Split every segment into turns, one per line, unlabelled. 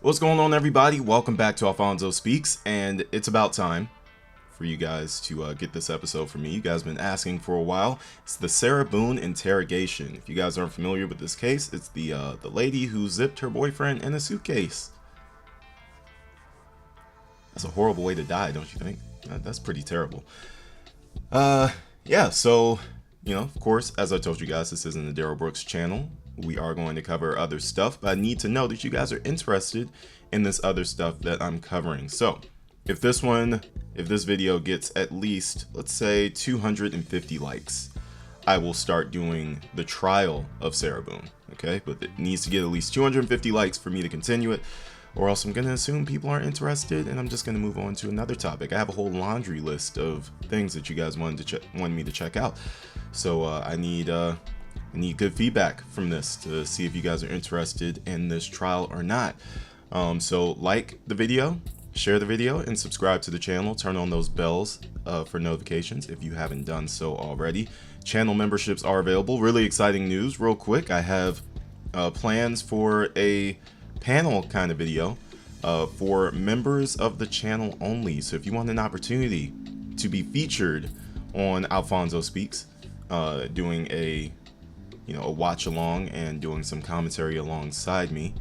What's going on, everybody? Welcome back to Alphonso Speaks, and it's about time for you guys to get this episode from me. You guys have been asking for a while. It's the Sarah Boone interrogation. If you guys aren't familiar with this case, it's the lady who zipped her boyfriend in a suitcase. That's a horrible way to die, don't you think? That's pretty terrible. Yeah, so, of course, as I told you guys, this isn't the Daryl Brooks channel. We are going to cover other stuff, but I need to know that you guys are interested in this other stuff that I'm covering. So if this video gets at least, let's say, 250 likes, I will start doing the trial of Sarah Boone. Okay, but it needs to get at least 250 likes for me to continue it, or else I'm going to assume people aren't interested and I'm just going to move on to another topic. I have a whole laundry list of things that you guys wanted me to check out. So I need good feedback from this to see if you guys are interested in this trial or not. So like the video, share the video, and subscribe to the channel. Turn on those bells for notifications if you haven't done so already. Channel memberships are available. Really exciting news. Real quick, I have plans for a panel kind of video for members of the channel only. So if you want an opportunity to be featured on Alphonso Speaks, doing a watch along and doing some commentary alongside me,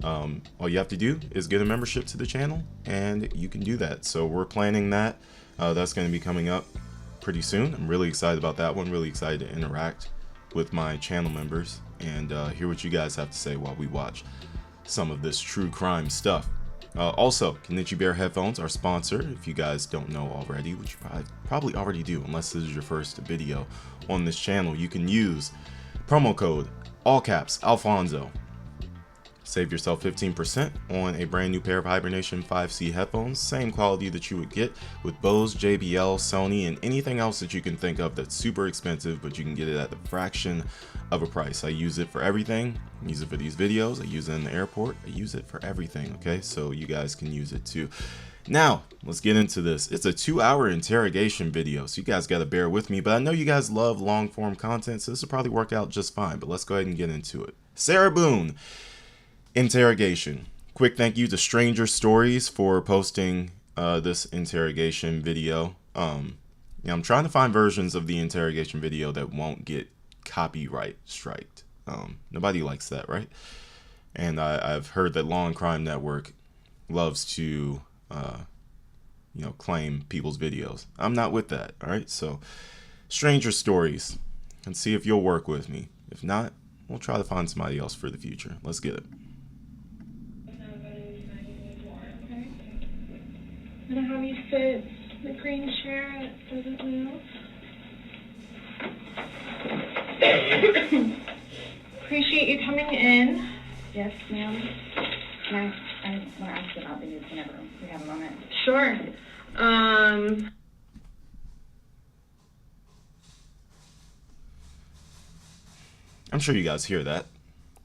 all you have to do is get a membership to the channel and you can do that. So we're planning that. That's going to be coming up pretty soon. I'm really excited about that one. Really excited to interact with my channel members and hear what you guys have to say while we watch some of this true crime stuff. Also, Kenichi Bear Headphones, our sponsor. If you guys don't know already, which you probably already do unless this is your first video on this channel, you can use promo code all caps Alphonso. Save yourself 15% on a brand new pair of Hibernation 5C headphones, same quality that you would get with Bose, JBL, Sony, and anything else that you can think of that's super expensive, but you can get it at the fraction of a price. I use it for everything. I use it for these videos. I use it in the airport. I use it for everything, okay? So you guys can use it too. Now, let's get into this. It's a 2-hour interrogation video, so you guys got to bear with me, but I know you guys love long-form content, so this will probably work out just fine, but let's go ahead and get into it. Sarah Boone interrogation. Quick thank you to Stranger Stories for posting this interrogation video. I'm trying to find versions of the interrogation video that won't get copyright striked. Nobody likes that, right? And I've heard that Law and Crime Network loves to claim people's videos. I'm not with that. All right, so Stranger Stories, and see if you'll work with me. If not, we'll try to find somebody else for the future. Let's get it.
I'm gonna have you sit in the green chair. It doesn't move. Appreciate you coming in.
Yes, ma'am. I want to ask you about the news whenever we have a moment.
Sure.
I'm sure you guys hear that.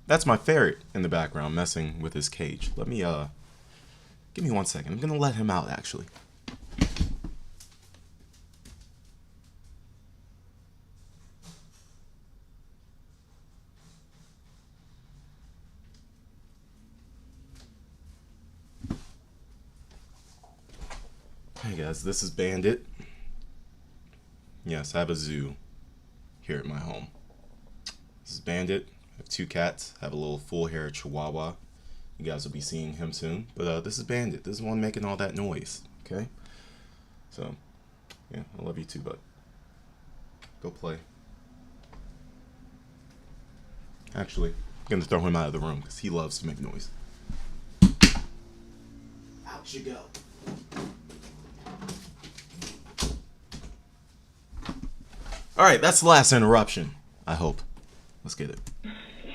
That's my ferret in the background messing with his cage. Let me, give me 1 second. I'm gonna let him out, actually. Hey guys, this is Bandit. Yes, I have a zoo here at my home. This is Bandit. I have 2 cats. I have a little full hair chihuahua. You guys will be seeing him soon. But this is Bandit. This is one making all that noise. Okay? So, yeah, I love you too, bud. Go play. Actually, I'm going to throw him out of the room because he loves to make noise. Out you go. Alright, that's the last interruption, I hope. Let's get it.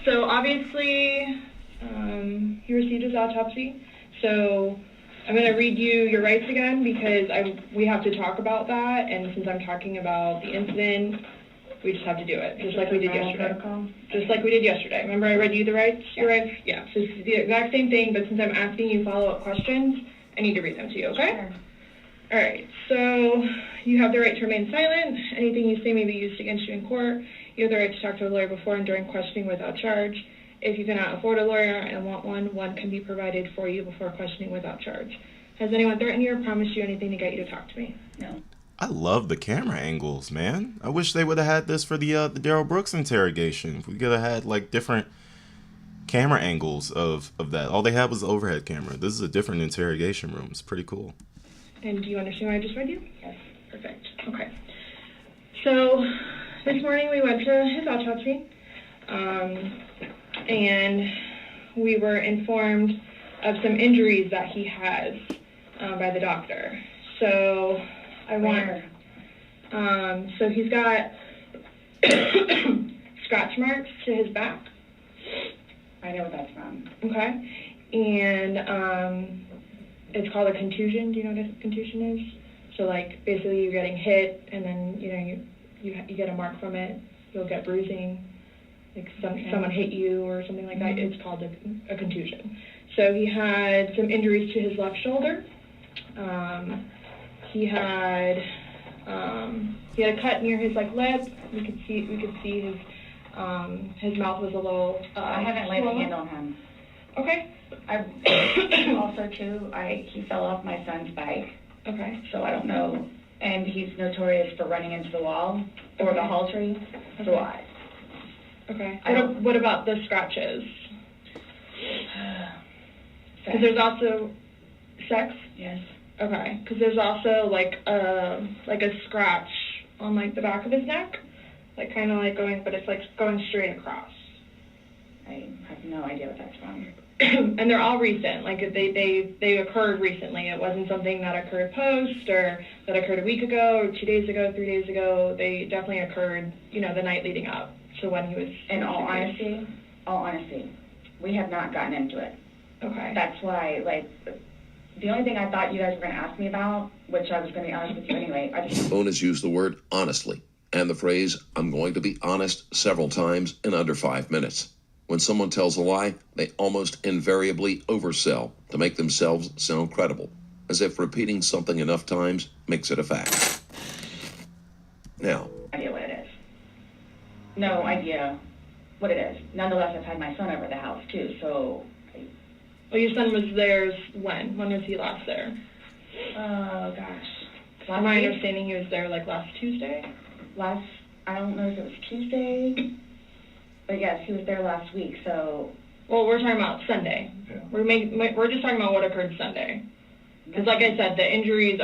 So obviously, he received his autopsy. So I'm going to read you your rights again because we have to talk about that. And since I'm talking about the incident, we just have to do it, just like we did yesterday.
Protocol.
Just like we did yesterday. Remember I read you the rights? Your rights? Yeah. So it's the exact same thing, but since I'm asking you follow-up questions, I need to read them to you, okay?
Sure.
All right. So you have the right to remain silent. Anything you say may be used against you in court. You have the right to talk to a lawyer before and during questioning without charge. If you cannot afford a lawyer and want one can be provided for you before questioning without charge. Has anyone threatened you or promised you anything to get you to talk to me?
No.
I love the camera angles, man. I wish they would have had this for the Daryl Brooks interrogation. If we could have had like different camera angles of that. All they had was the overhead camera. This is a different interrogation room. It's pretty cool.
And do you understand what I just read you?
Yes.
Perfect. Okay. So this morning we went to his autopsy, and we were informed of some injuries that he has by the doctor. So I want. So he's got scratch marks to his back.
I know what that's from.
Okay. And it's called a contusion. Do you know what a contusion is? So like basically you're getting hit, and then you get a mark from it. You'll get bruising. Like someone hit you or something like that. It's called a contusion. So he had some injuries to his left shoulder. He had a cut near his like lip. We could see his mouth was a little.
I haven't laid a hand on him.
Okay.
I also too. He fell off my son's bike.
Okay.
So I don't know. And he's notorious for running into the wall or the hall tree.
Okay.
So
Okay. What about the scratches? Because
Sex.
there's also sex.
Yes.
Okay. Because there's also like a scratch on like the back of his neck, like kind of like going, but it's like going straight across.
I have no idea what that's from.
And they're all recent. Like they occurred recently. It wasn't something that occurred post or that occurred a week ago or 2 days ago, 3 days ago. They definitely occurred, the night leading up. So when he was.
In all honesty, we have not gotten into it.
Okay.
That's why, like, the only thing I thought you guys were going to ask me about, which I was going to be honest with you anyway.
Boone has used the word honestly and the phrase, I'm going to be honest, several times in under 5 minutes. When someone tells a lie, they almost invariably oversell to make themselves sound credible, as if repeating something enough times makes it a fact. Now,
Idea what it is. No idea what it is. Nonetheless, I've had my son over the house too, so.
Well, your son was there when? When was he last there?
Oh gosh.
From my understanding, he was there like last Tuesday.
I don't know if it was Tuesday, but yes, he was there last week. So.
Well, we're talking about Sunday. Yeah. We're just talking about what occurred Sunday. Because, like I said, the injuries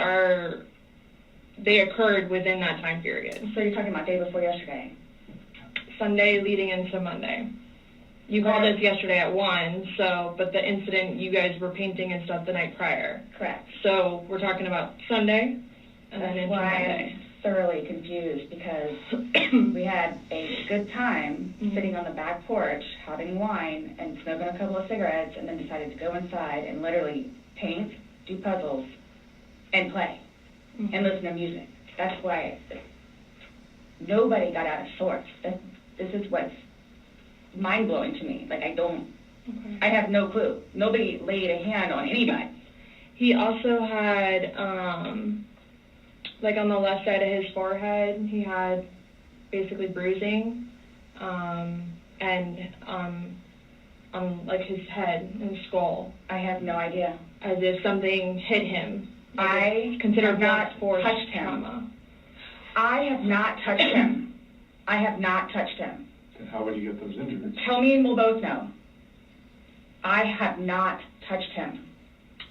they occurred within that time period.
So you're talking about day before yesterday.
Sunday leading into Monday. You called us yesterday at 1, but the incident, you guys were painting and stuff the night prior.
Correct.
So we're talking about Sunday and then into Monday.
I'm thoroughly confused because we had a good time sitting on the back porch having wine and smoking a couple of cigarettes, and then decided to go inside and literally paint, do puzzles, and play and listen to music. That's why nobody got out of sorts. This is what's mind-blowing to me. Like, I have no clue. Nobody laid a hand on anybody.
He also had, like on the left side of his forehead, he had basically bruising, and on like his head and skull.
I have no idea.
As if something hit him.
I
consider
have not touched him.
Trauma.
I have not touched him. I have not touched him.
And how would you get those injuries?
Tell me and we'll both know. I have not touched him.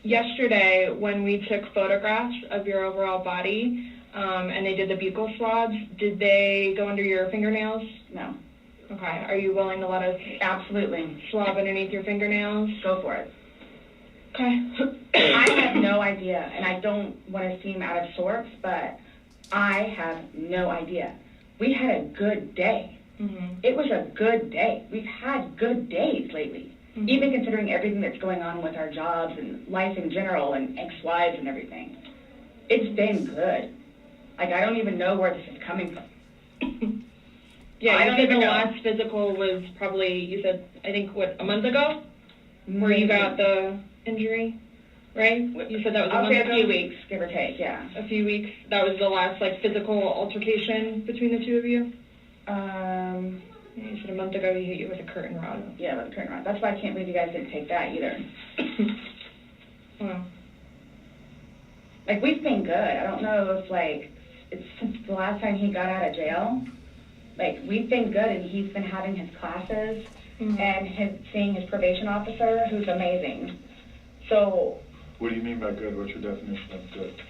Yesterday, when we took photographs of your overall body, and they did the buccal swabs, did they go under your fingernails?
No.
Okay. Are you willing to let us
Absolutely.
swab underneath your fingernails?
Go for it.
Okay.
I have no idea, and I don't want to seem out of sorts, but I have no idea. We had a good day.
Mm-hmm.
It was a good day. We've had good days lately, even considering everything that's going on with our jobs and life in general and ex-wives and everything. It's been good. Like, I don't even know where this is coming from.
Yeah,
I
you
don't
said
even
the
know.
last physical was probably, you said, I think, a month ago? Where you got the injury, right? You said that was a month ago?
A few weeks, give or take, yeah.
A few weeks. That was the last, physical altercation between the two of you? You said a month ago he hit you with a curtain rod.
Yeah, with a curtain rod. That's why I can't believe you guys didn't take that either.
Wow.
Like, we've been good. I don't know if, like, it's since the last time he got out of jail. Like, we've been good, and he's been having his classes and seeing his probation officer, who's amazing. So...
What do you mean by good? What's your definition of good?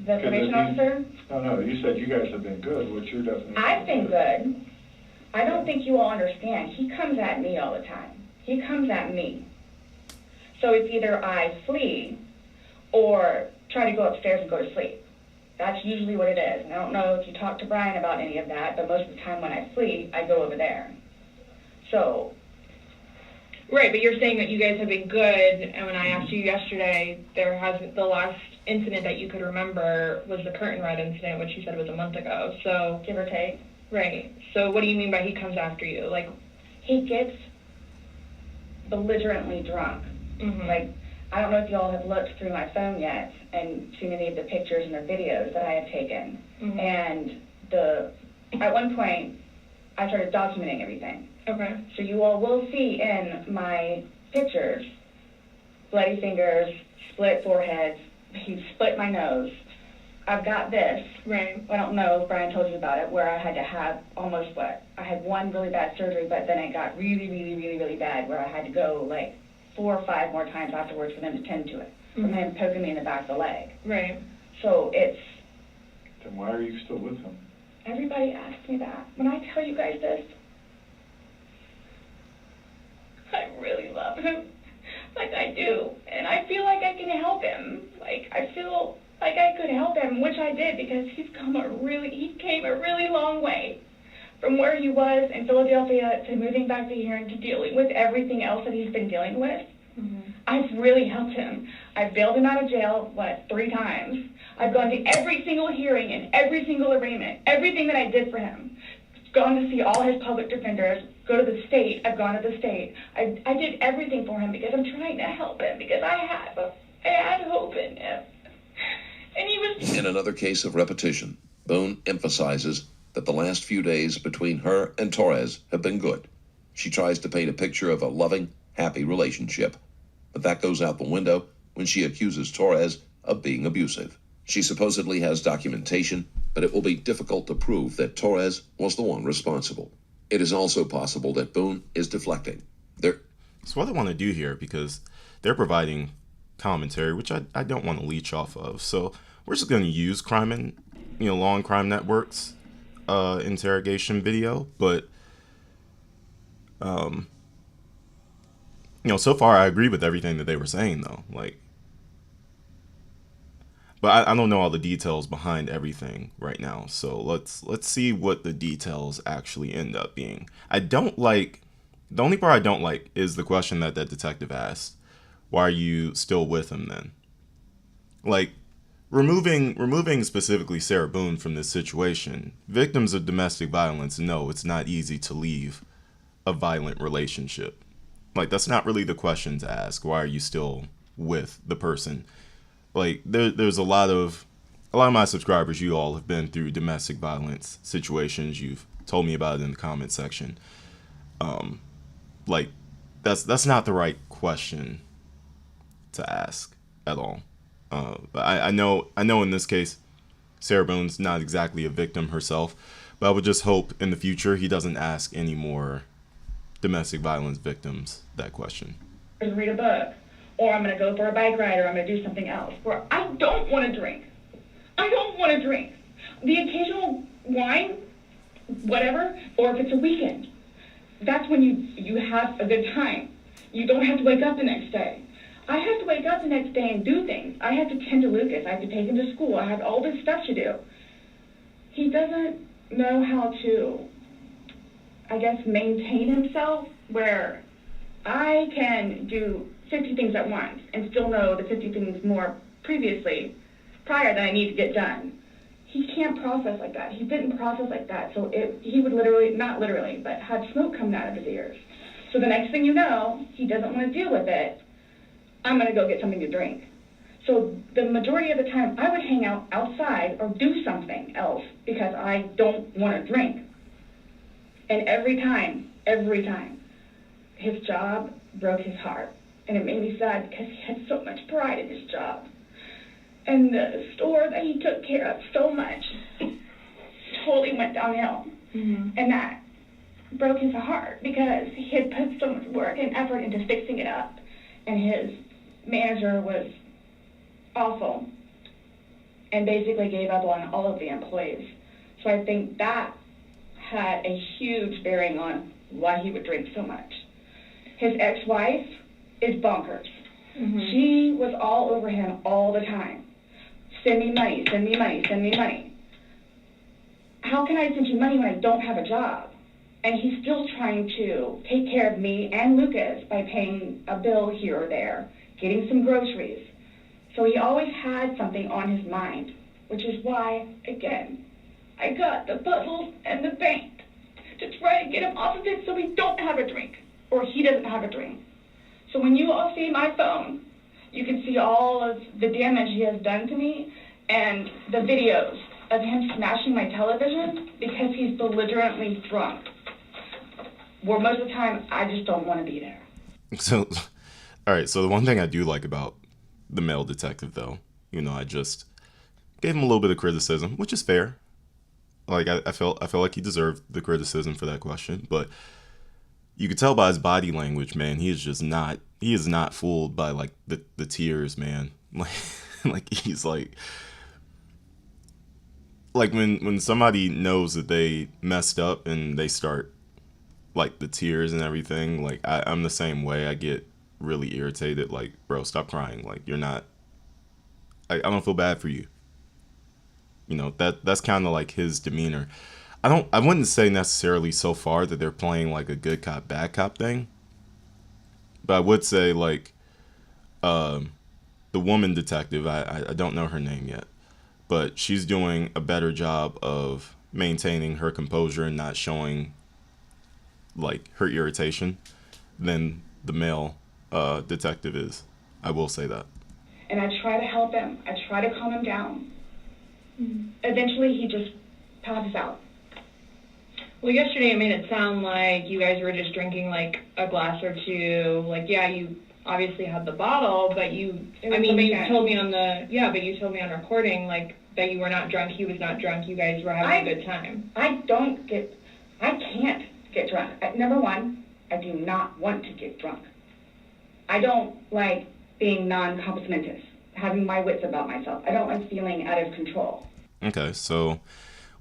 The probation officer?
No, you said you guys have been good. What's your definition?
I've been good. I don't think you all understand. He comes at me all the time. He comes at me. So it's either I flee or try to go upstairs and go to sleep. That's usually what it is. And I don't know if you talk to Brian about any of that, but most of the time when I flee, I go over there. So...
Right, but you're saying that you guys have been good, and when I asked you yesterday, the last incident that you could remember was the curtain rod incident, which you said was a month ago, so...
Give or take.
Right, so what do you mean by he comes after you? Like,
he gets belligerently drunk. Like, I don't know if y'all have looked through my phone yet and seen any of the pictures and the videos that I have taken. And at one point, I started documenting everything.
Okay.
So you all will see in my pictures, bloody fingers, split foreheads, he split my nose. I've got this.
Right.
I don't know if Brian told you about it, where I had to have I had one really bad surgery, but then it got really, really, really, really bad, where I had to go like 4 or 5 more times afterwards for them to tend to it, from him poking me in the back of the leg.
Right.
So it's...
Then why are you still with him?
Everybody asks me that. When I tell you guys this, I really love him, like I do, and I feel like I can help him. Like, I feel like I could help him, which I did, because he came a really long way from where he was in Philadelphia to moving back to here and to dealing with everything else that he's been dealing with. I've really helped him. I've bailed him out of jail, 3 times. I've gone to every single hearing and every single arraignment, everything that I did for him. Gone to see all his public defenders, go to the state. I've gone to the state. I did everything for him because I'm trying to help him, because I had hope in him. And he was...
In another case of repetition, Boone emphasizes that the last few days between her and Torres have been good. She tries to paint a picture of a loving, happy relationship, but that goes out the window when she accuses Torres of being abusive. She supposedly has documentation, but it will be difficult to prove that Torres was the one responsible. It is also possible that Boone is deflecting.
That's what I want to do here, because they're providing commentary, which I don't want to leech off of. So we're just going to use Law and Crime Network's interrogation video, but so far I agree with everything that they were saying, though. But I don't know all the details behind everything right now. So let's see what the details actually end up being. The only part I don't like is the question that detective asked. Why are you still with him then? Like, removing specifically Sarah Boone from this situation, victims of domestic violence know it's not easy to leave a violent relationship. Like, that's not really the question to ask. Why are you still with the person? Like, there's a lot of my subscribers, you all have been through domestic violence situations. You've told me about it in the comment section. That's not the right question to ask at all. But I know in this case, Sarah Boone's not exactly a victim herself, but I would just hope in the future he doesn't ask any more domestic violence victims that question.
Read a book, or I'm going to go for a bike ride, or I'm going to do something else, where I don't want to drink. I don't want to drink. The occasional wine, whatever, or if it's a weekend, that's when you have a good time. You don't have to wake up the next day. I have to wake up the next day and do things. I have to tend to Lucas. I have to take him to school. I have all this stuff to do. He doesn't know how to, I guess, maintain himself, where I can do 50 things at once and still know the 50 things more prior that I need to get done. He can't process like that. He didn't process like that. So he would literally, not literally, but have smoke coming out of his ears. So the next thing you know, he doesn't want to deal with it. I'm going to go get something to drink. So the majority of the time, I would hang out outside or do something else because I don't want to drink. And every time, his job broke his heart. And it made me sad because he had so much pride in his job. And the store that he took care of so much totally went downhill.
Mm-hmm.
And that broke his heart because he had put so much work and effort into fixing it up. And his manager was awful and basically gave up on all of the employees. So I think that had a huge bearing on why he would drink so much. His ex-wife is bonkers.
Mm-hmm.
She was all over him all the time. Send me money, send me money, send me money. How can I send you money when I don't have a job? And he's still trying to take care of me and Lucas by paying a bill here or there, getting some groceries. So he always had something on his mind, which is why, again, I got the puzzles and the paint to try to get him off of it so we don't have a drink, or he doesn't have a drink. So when you all see my phone, you can see all of the damage he has done to me and the videos of him smashing my television because he's belligerently drunk. Where most of the time, I just don't want to be there.
So, all right. So the one thing I do like about the male detective, though, I just gave him a little bit of criticism, which is fair. Like I felt like he deserved the criticism for that question, but you could tell by his body language, man, he is not fooled by like the tears, man. Like he's like when somebody knows that they messed up and they start like the tears and everything, like I'm the same way. I get really irritated, like, bro, stop crying. Like, you're not, I don't feel bad for you. That's kind of like his demeanor. I wouldn't say necessarily so far that they're playing like a good cop, bad cop thing. But I would say like, the woman detective, I don't know her name yet, but she's doing a better job of maintaining her composure and not showing like her irritation than the male detective is. I will say that.
And I try to help him. I try to calm him down. Mm-hmm. Eventually, he just passes out.
Well, yesterday it made it sound like you guys were just drinking like a glass or two. Like, yeah, you obviously had the bottle, but you told me on recording like that you were not drunk. He was not drunk. You guys were having a good time.
I can't get drunk. Number one, I do not want to get drunk. I don't like being non-complimentous, having my wits about myself. I don't like feeling out of control.
Okay, so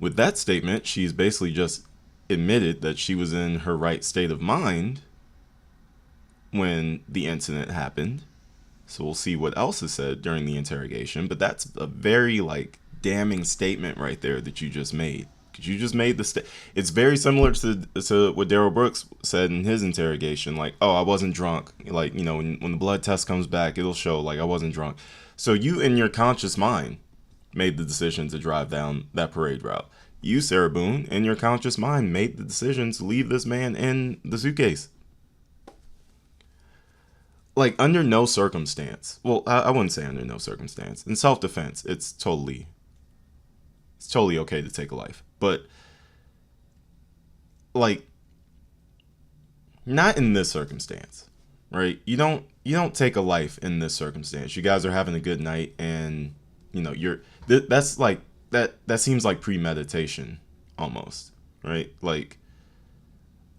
with that statement, she's basically just admitted that she was in her right state of mind when the incident happened. So we'll see what else is said during the interrogation, but that's a very like damning statement right there that you just made. You just made it's very similar to what Daryl Brooks said in his interrogation. Like, oh, I wasn't drunk. Like, when the blood test comes back, it'll show like I wasn't drunk. So you, in your conscious mind, made the decision to drive down that parade route. You, Sarah Boone, in your conscious mind, made the decision to leave this man in the suitcase. Like, under no circumstance. Well, I wouldn't say under no circumstance. In self-defense, it's totally okay to take a life. But, like, not in this circumstance, right? You don't take a life in this circumstance. You guys are having a good night, and that's like that seems like premeditation almost, right? Like,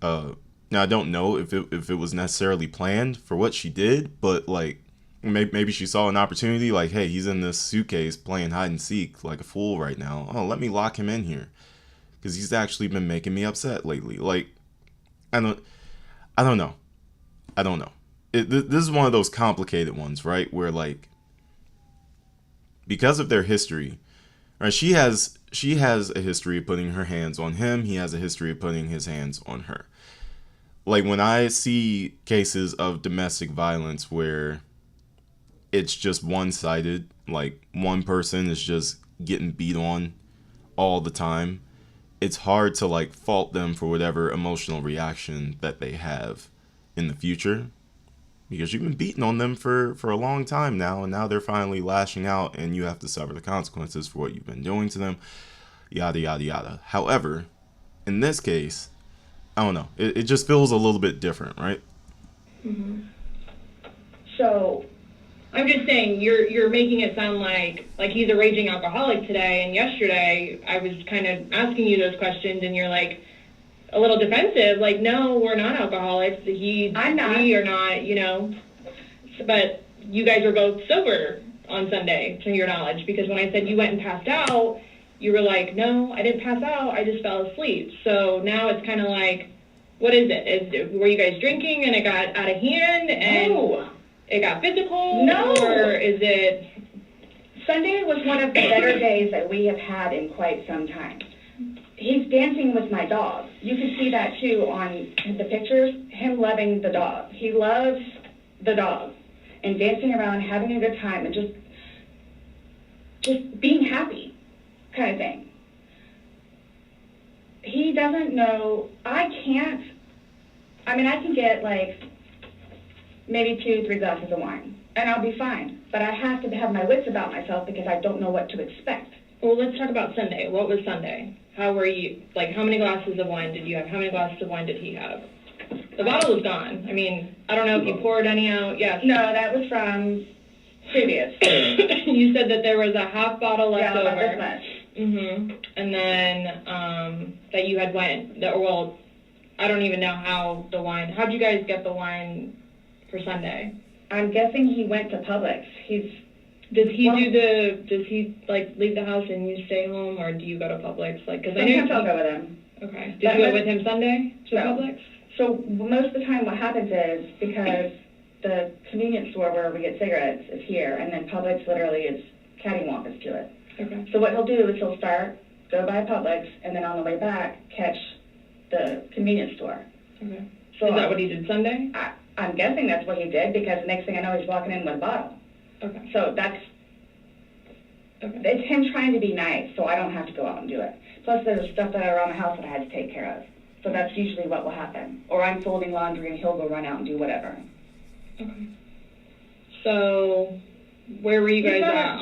now I don't know if it was necessarily planned for what she did, but like maybe she saw an opportunity. Like, hey, he's in this suitcase playing hide and seek like a fool right now. Oh, let me lock him in here. Because he's actually been making me upset lately. Like, I don't know. This is one of those complicated ones, right? Where like, because of their history, right? She has a history of putting her hands on him. He has a history of putting his hands on her. Like when I see cases of domestic violence where it's just one-sided, like one person is just getting beat on all the time, it's hard to like fault them for whatever emotional reaction that they have in the future, because you've been beating on them for a long time now, and now they're finally lashing out and you have to suffer the consequences for what you've been doing to them, yada yada yada. However, in this case, I don't know. It just feels a little bit different, right?
Mm-hmm.
So,
I'm just saying, you're making it sound like he's a raging alcoholic today, and yesterday I was kind of asking you those questions, and you're like a little defensive, like, no, we're not alcoholics.
I'm not.
We are not, you know. But you guys were both sober on Sunday, to your knowledge, because when I said you went and passed out, you were like, no, I didn't pass out, I just fell asleep. So now it's kind of like, what is it? Were you guys drinking and it got out of hand and
no.
it got physical?
No.
Or is it...
Sunday was one of the better days that we have had in quite some time. He's dancing with my dog. You can see that too on the pictures, him loving the dog. He loves the dog and dancing around, having a good time, and just being happy kind of thing. He doesn't know, I can get like maybe 2-3 glasses of wine and I'll be fine. But I have to have my wits about myself because I don't know what to expect.
Well, let's talk about Sunday. What was Sunday? How were you, like, how many glasses of wine did you have? How many glasses of wine did he have? The bottle was gone. I mean, I don't know if you poured any out. Yes.
No, that was from previous.
You said that there was a half bottle left over.
Yeah, about this much.
Mm-hmm. And then that you had wine. Well, I don't even know how the wine. How'd you guys get the wine for Sunday?
I'm guessing he went to Publix.
Does he like leave the house and you stay home, or do you go to Publix? Like, because I know
Sometimes I'll go with him.
Okay. Did you go with him Sunday to
No.
Publix?
So most of the time what happens is, because the convenience store where we get cigarettes is here, and then Publix literally is cattywampus to it.
Okay.
So what he'll do is he'll go by Publix, and then on the way back, catch the convenience store.
Okay.
So
Is that what he did Sunday?
I'm guessing that's what he did, because the next thing I know, he's walking in with a bottle.
Okay.
So
Okay.
it's him trying to be nice, so I don't have to go out and do it. Plus, there's stuff that are around the house that I had to take care of. So that's usually what will happen. Or I'm folding laundry and he'll go run out and do whatever.
Okay. So, where were you guys
He's
at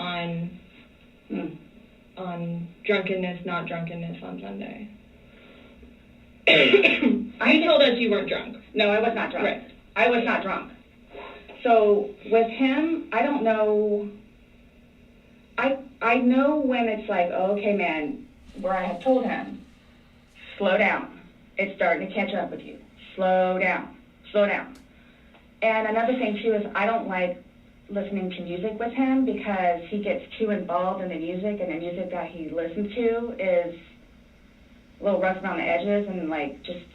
on drunkenness, not drunkenness on Sunday? You told us you weren't drunk.
No, I was not drunk.
Right.
I was not drunk. So with him, I don't know. I know when it's like, oh, okay, man, where I have told him, slow down. It's starting to catch up with you. Slow down. Slow down. And another thing, too, is I don't like listening to music with him because he gets too involved in the music, and the music that he listens to is a little rough around the edges, and, like, just,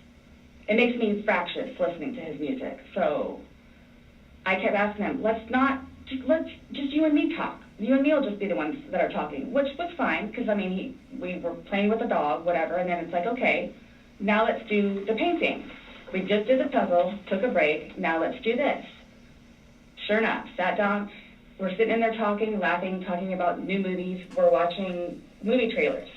it makes me fractious listening to his music. So I kept asking him, let's just you and me talk. You and me will just be the ones that are talking, which was fine, because, I mean, we were playing with the dog, whatever, and then it's like, okay, now let's do the painting. We just did the puzzle, took a break, now let's do this. Sure enough, sat down, we're sitting in there talking, laughing, talking about new movies, we're watching movie trailers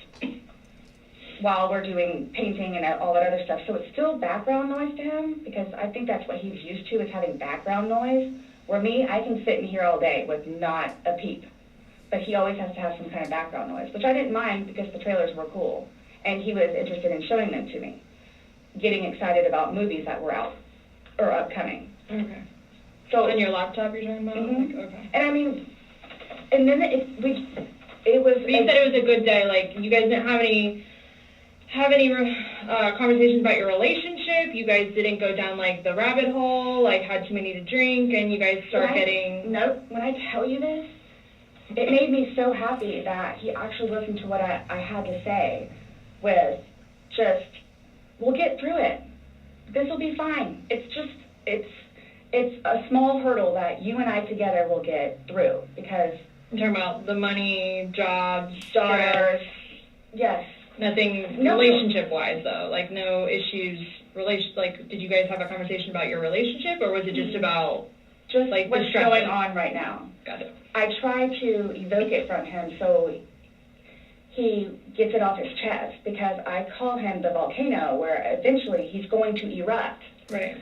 while we're doing painting and all that other stuff. So it's still background noise to him, because I think that's what he's used to, is having background noise, where me, I can sit in here all day with not a peep. But he always has to have some kind of background noise, which I didn't mind because the trailers were cool, and he was interested in showing them to me, getting excited about movies that were out or upcoming.
Okay.
So
on your laptop you're talking about?
Mm-hmm.
Like, okay.
And I mean, and then it was.
But you said it was a good day. Like, you guys didn't have any conversations about your relationship. You guys didn't go down like the rabbit hole. Like, had too many to drink, and you guys start getting.
No, when I tell you this, it made me so happy that he actually listened to what I had to say. With just, we'll get through it. This will be fine. It's a small hurdle that you and I together will get through, because.
I'm talking about the money, jobs,
daughters. Yes.
Nothing
No.
relationship-wise, though. Like, no issues. Like, did you guys have a conversation about your relationship, or was it just about
just
like
what's
distraction?
going on right now?
Got it.
I try to evoke it from him so he gets it off his chest, because I call him the volcano, where eventually he's going to erupt.
Right.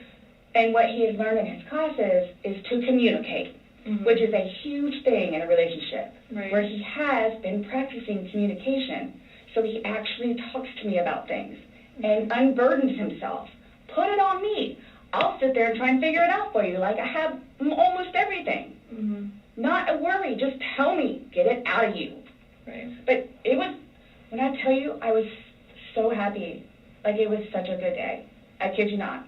And what he has learned in his classes is to communicate, which is a huge thing in a relationship, where he has been practicing communication. So he actually talks to me about things and unburdens himself, put it on me. I'll sit there and try and figure it out for you. Like, I have almost everything.
Mm-hmm.
Not a worry. Just tell me. Get it out of you.
Right.
But it was, when I tell you, I was so happy. Like, it was such a good day. I kid you not.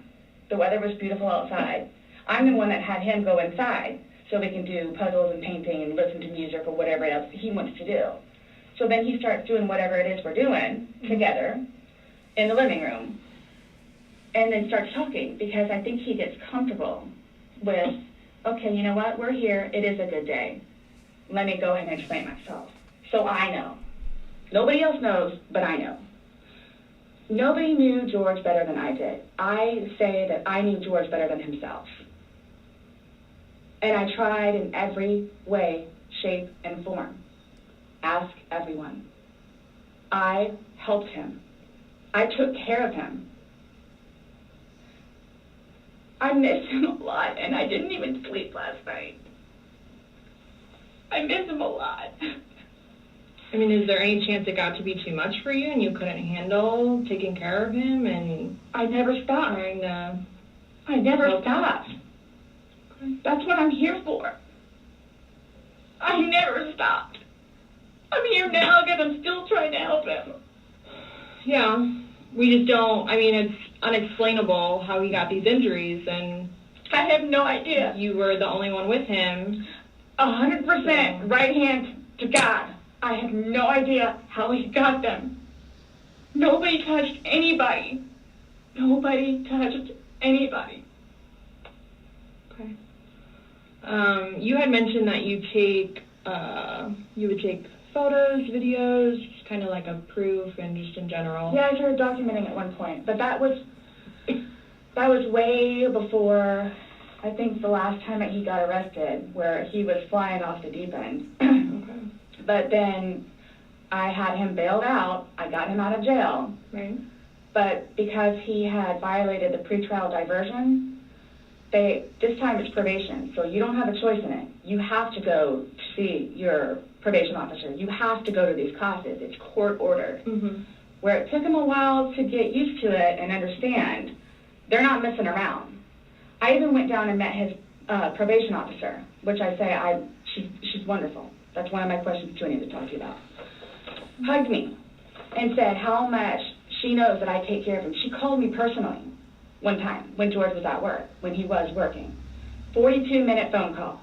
The weather was beautiful outside. I'm the one that had him go inside so we can do puzzles and painting and listen to music or whatever else he wants to do. So then he starts doing whatever it is we're doing together in the living room. And then starts talking, because I think he gets comfortable with, okay, you know what, we're here, it is a good day. Let me go ahead and explain myself. So I know. Nobody else knows, but I know. Nobody knew George better than I did. I say that I knew George better than himself. And I tried in every way, shape, and form. Ask everyone. I helped him. I took care of him. I miss him a lot, and I didn't even sleep last night. I miss him a lot.
I mean, is there any chance it got to be too much for you and you couldn't handle taking care of him and
I never stopped.
trying to...
I never stopped. That's what I'm here for. I never stopped. I'm here now because I'm still trying to help him.
Yeah, we just don't, I mean, it's unexplainable how he got these injuries, and
I have no idea.
you were the only one with him.
100% right hand to God. I have no idea how he got them. Nobody touched anybody. Nobody touched anybody.
Okay. You had mentioned that you would take photos, videos, just kind of like a proof and just in general.
Yeah, I started documenting at one point, but that was way before, I think, the last time that he got arrested, where he was flying off the deep end.
Okay.
But then I had him bailed out. I got him out of jail.
Right.
But because he had violated the pretrial diversion, this time it's probation, so you don't have a choice in it. You have to go to see your probation officer. You have to go to these classes. It's court ordered.
Mm-hmm.
Where it took him a while to get used to it and understand, they're not messing around. I even went down and met his probation officer, which I say she's wonderful. That's one of my questions too I need to talk to you about. Hugged me and said how much she knows that I take care of him. She called me personally one time when George was at work, when he was working. 42-minute phone call.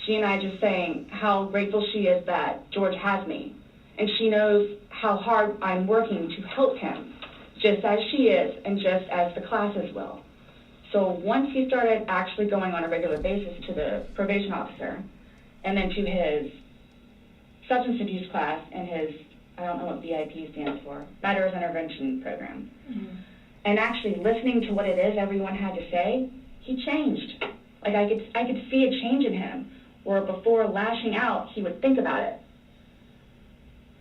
She and I just saying how grateful she is that George has me. And she knows how hard I'm working to help him, just as she is and just as the classes will. So once he started actually going on a regular basis to the probation officer, and then to his substance abuse class and his, I don't know what VIP stands for, Matters Intervention Program, and actually listening to what it is everyone had to say, he changed. Like I could see a change in him, where before lashing out, he would think about it.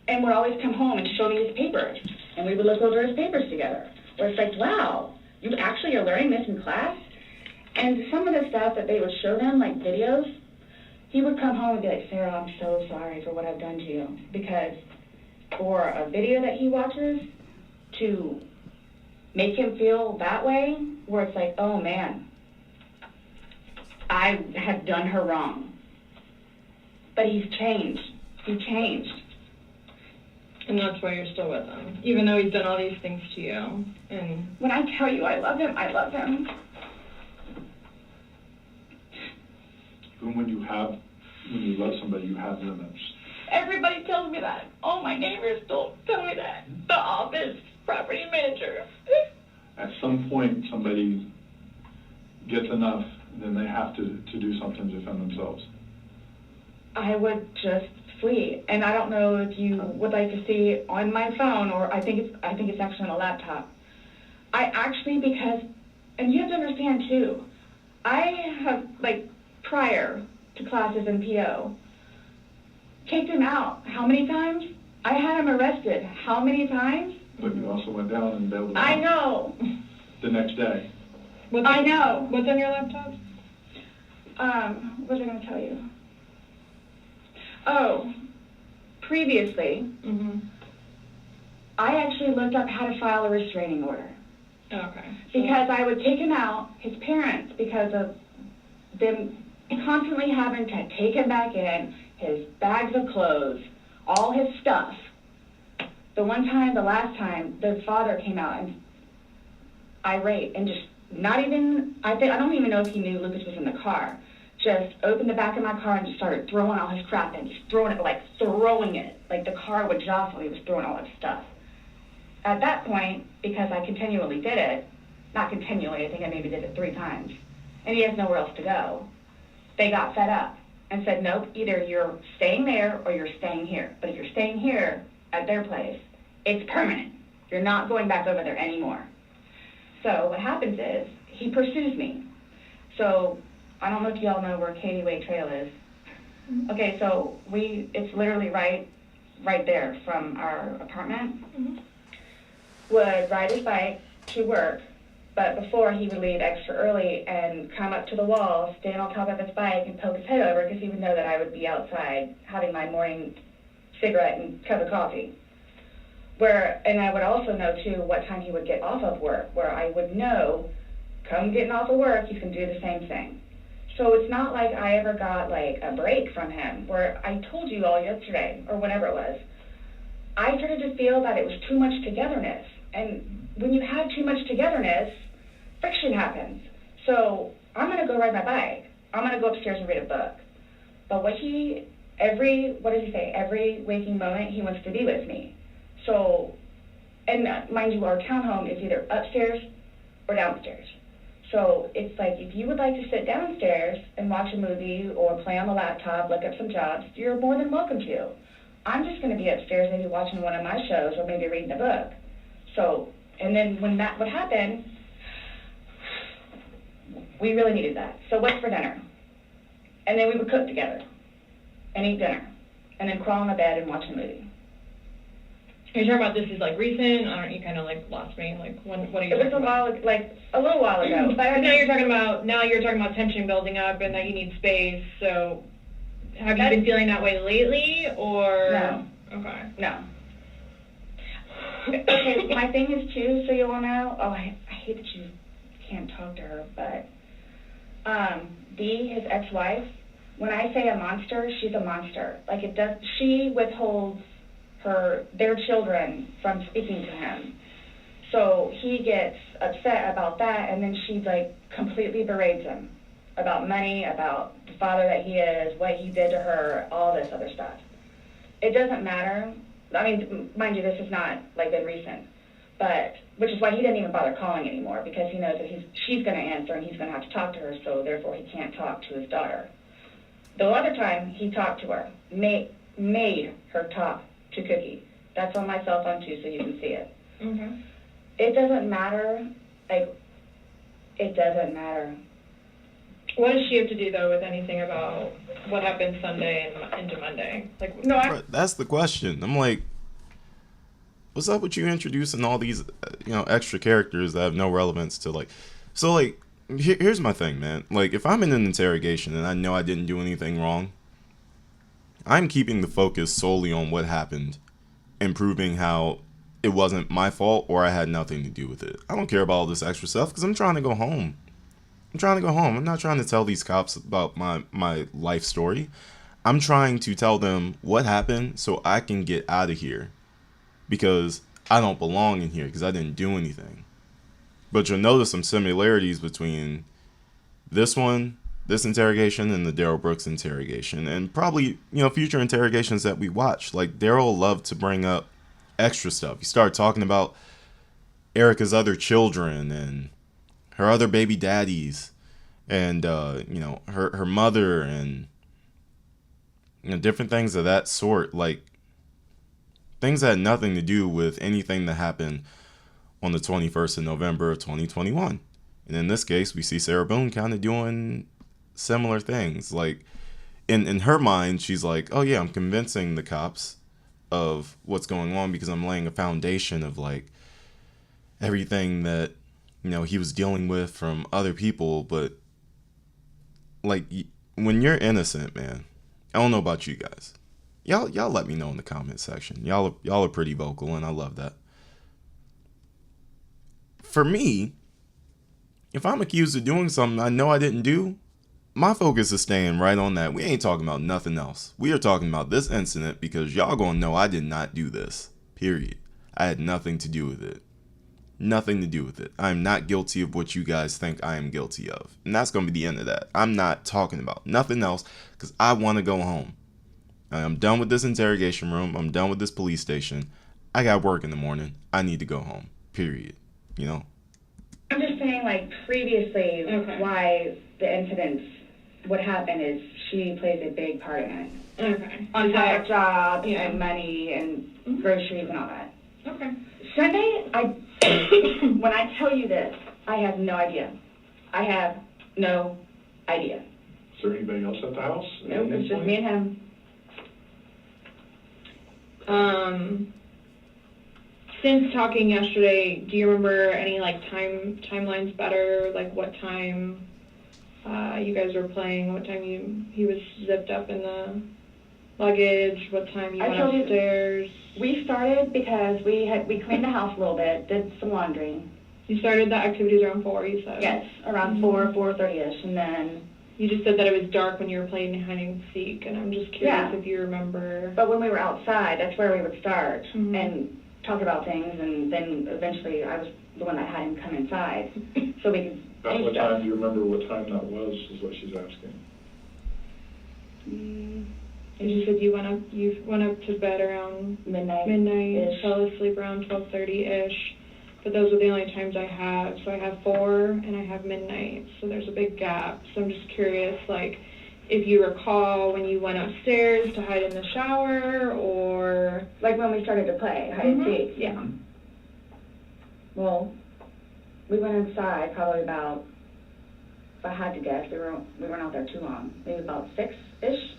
And would always come home and show me his papers, and we would look over his papers together. Where it's like, wow, you actually are learning this in class? And some of the stuff that they would show them, like videos, he would come home and be like, Sarah, I'm so sorry for what I've done to you. Because for a video that he watches to make him feel that way, where it's like, oh man, I have done her wrong. But he's changed. He changed.
And that's why you're still with him, even though he's done all these things to you. And
when I tell you I love him, I love him.
Boone, when you love somebody, you have limits.
Everybody tells me that. All my neighbors don't tell me that. The office, property manager.
At some point, somebody gets enough, then they have to do something to defend themselves.
I would just flee, and I don't know if you would like to see on my phone, or I think it's actually on a laptop. I actually, because, and you have to understand too, I have, like, prior to classes in PO, kicked him out. How many times? I had him arrested. How many times?
But you also went down and bailed him out.
I know.
The next day.
I know.
What's on your laptop?
What was I going to tell you? Oh, previously, I actually looked up how to file a restraining order.
Okay.
Because I would kick him out, his parents, because of them constantly having to take him back in, his bags of clothes, all his stuff. The last time, the father came out and irate and just I don't even know if he knew Lucas was in the car. Just opened the back of my car and just started throwing all his crap in, just throwing it. Like the car would jostle, he was throwing all his stuff. At that point, because I continually did it, not continually, I think I maybe did it 3 times, and he has nowhere else to go, they got fed up and said, nope, either you're staying there or you're staying here. But if you're staying here at their place, it's permanent. You're not going back over there anymore. So what happens is, he pursues me. So I don't know if y'all know where Katie Way Trail is. Okay, so it's literally right there from our apartment. Would ride his bike to work, but before he would leave extra early and come up to the wall, stand on top of his bike and poke his head over because he would know that I would be outside having my morning cigarette and cup of coffee. And I would also know too what time he would get off of work, where I would know, come getting off of work, he's gonna do the same thing. So it's not like I ever got like a break from him, where I told you all yesterday, or whenever it was, I started to feel that it was too much togetherness. And when you have too much togetherness, friction happens. So I'm going to go ride my bike. I'm going to go upstairs and read a book. But every waking moment, he wants to be with me. So, and mind you, our townhome is either upstairs or downstairs. So it's like, if you would like to sit downstairs and watch a movie or play on the laptop, look up some jobs, you're more than welcome to. I'm just going to be upstairs maybe watching one of my shows or maybe reading a book. So, and then when that would happen, we really needed that. So what's for dinner? And then we would cook together and eat dinner and then crawl in the bed and watch a movie.
You're talking about this is like recent? You kind of like lost me. Like what are you?
It was a little while ago.
But now you're talking about tension building up and that you need space. So have you been feeling that way lately, or
no?
Okay.
No. Okay, my thing is too, so you all know. Oh, I hate that you can't talk to her, but Dee, his ex-wife. When I say a monster, she's a monster. Like she withholds their children from speaking to him. So he gets upset about that, and then she like completely berates him about money, about the father that he is, what he did to her, all this other stuff. It doesn't matter. I mean, mind you, this is not like been recent, but which is why he didn't even bother calling anymore, because he knows that she's going to answer and he's going to have to talk to her, so therefore he can't talk to his daughter. The other time he talked to her, made her talk to Cookie. That's on my cell phone too, so you can see it.
Mm-hmm.
It doesn't matter. It doesn't matter.
What does she have to do though with anything about what happened Sunday and into Monday? Like, no,
that's the question. I'm like, what's up with you introducing all these, extra characters that have no relevance to like. So like, here's my thing, man. Like, if I'm in an interrogation and I know I didn't do anything wrong, I'm keeping the focus solely on what happened and proving how it wasn't my fault or I had nothing to do with it. I don't care about all this extra stuff because I'm trying to go home. I'm not trying to tell these cops about my life story. I'm trying to tell them what happened so I can get out of here, because I don't belong in here because I didn't do anything. But you'll notice some similarities between this interrogation and the Daryl Brooks interrogation, and probably, future interrogations that we watch. Like, Daryl loved to bring up extra stuff. He started talking about Erica's other children and her other baby daddies, and her mother, and different things of that sort, like things that had nothing to do with anything that happened on the 21st of November of 2021. And in this case, we see Sarah Boone kind of doing similar things. Like, in her mind, she's like, oh yeah, I'm convincing the cops of what's going on because I'm laying a foundation of like everything that he was dealing with from other people. But like, when you're innocent, man, I don't know about you guys. Y'all let me know in the comment section. Y'all are pretty vocal, and I love that. for me, if I'm accused of doing something I know I didn't do, my focus is staying right on that. We ain't talking about nothing else. We are talking about this incident because y'all gonna know I did not do this. Period. I had nothing to do with it. Nothing to do with it. I'm not guilty of what you guys think I am guilty of. And that's gonna be the end of that. I'm not talking about nothing else because I want to go home. I'm done with this interrogation room. I'm done with this police station. I got work in the morning. I need to go home. Period. You know?
I'm just saying, like, previously,
Okay.
why the incidents would happen is she plays a big part in it.
Okay.
On top of jobs
Yeah.
and money and
Mhm.
groceries and all that.
Okay.
Sunday, when I tell you this, I have no idea. I have no idea.
Is there anybody else at the house?
Nope, it's just me and him.
Since talking yesterday, do you remember any like timelines better? Like what time you guys were playing? What time he was zipped up in the luggage? What time you
I
went
told you-
upstairs?
We started because we cleaned the house a little bit, did some laundry.
You started the activities around 4, you said?
Yes, around 4:30ish, and then.
You just said that it was dark when you were playing hide and seek, and I'm just curious
Yeah.
if you remember.
But when we were outside, that's where we would start
Mhm.
and talk about things, and then eventually I was the one that had him come inside, so we could.
About
do
what
stuff.
time, do you remember what time that was, is what she's asking.
And you said you went up to bed around
Midnight.
midnight, fell asleep around 12:30-ish. But those are the only times I have. So I have 4 and I have midnight. So there's a big gap. So I'm just curious, like, if you recall when you went upstairs to hide in the shower or...
Like when we started to play hide and
Mhm.
seek. Yeah. Well, we went inside probably about. If I had to guess, we weren't out there too long. Maybe about 6-ish.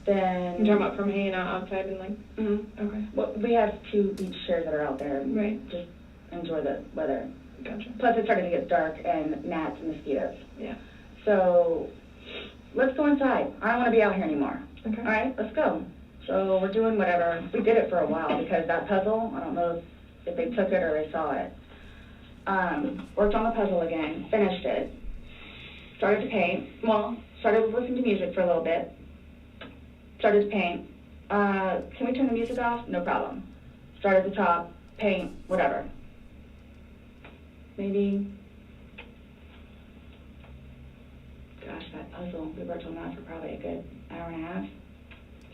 Then.
You're talking about from hanging out outside and like...
Mhm.
Okay.
Well, we have 2 beach chairs that are out there. And
Right.
Just enjoy the weather.
Gotcha.
Plus, it started to get dark and gnats and mosquitoes.
Yeah.
So, let's go inside. I don't want to be out here anymore.
Okay.
All right, let's go. So we're doing whatever. We did it for a while because that puzzle, I don't know if they took it or they saw it. Worked on the puzzle again, finished it. Started to paint. Well, started listening to music for a little bit. Started to paint. Can we turn the music off? No problem. Start at the top, paint, whatever. Maybe, gosh, that puzzle, we worked on that for probably a good hour and a half.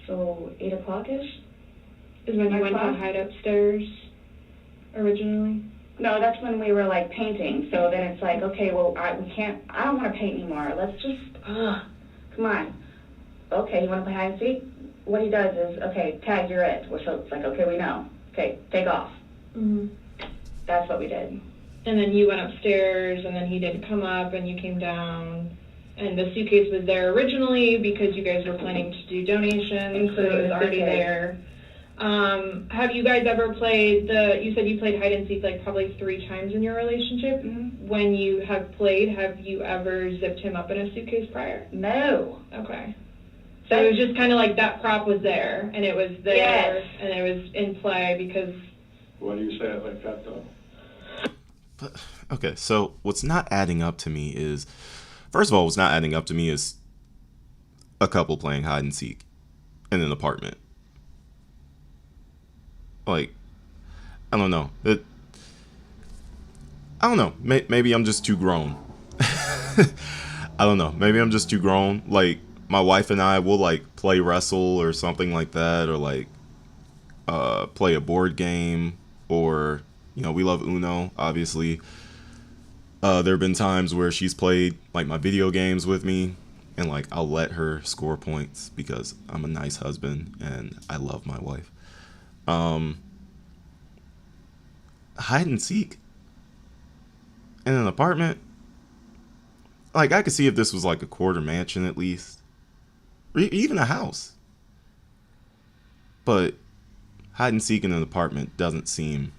So 8 o'clock-ish?
Is when you
Nine
went to
o'clock?
hide upstairs originally?
No, that's when we were like painting. So then it's like, okay, well, I don't want to paint anymore. Let's just, come on. Okay, you want to play hide and seek? What he does is, okay, Tag, you're it. So it's like, okay, we know. Okay, take off.
Mm-hmm.
That's what we did.
And then you went upstairs, and then he didn't come up, and you came down, and the suitcase was there originally because you guys were planning to do donations, so it was
the
already
suitcase.
there. Have you guys ever played you said you played hide and seek like probably 3 times in your relationship?
Mhm.
When you have played, have you ever zipped him up in a suitcase prior?
No.
Okay. So it was just kind of like that prop was there, and it was there,
Yes.
and it was in play because...
Why do you say it like that, though?
But, okay, so what's not adding up to me is, first of all, what's not adding up to me is a couple playing hide and seek in an apartment. Like, I don't know. I don't know. Maybe I'm just too grown. I don't know. Maybe I'm just too grown. Like, my wife and I will like play wrestle or something like that, or like play a board game, or we love Uno, obviously. There have been times where she's played like my video games with me, and like I'll let her score points because I'm a nice husband and I love my wife. Hide and seek in an apartment, like I could see if this was like a quarter mansion at least, or even a house. But hide and seek in an apartment doesn't seem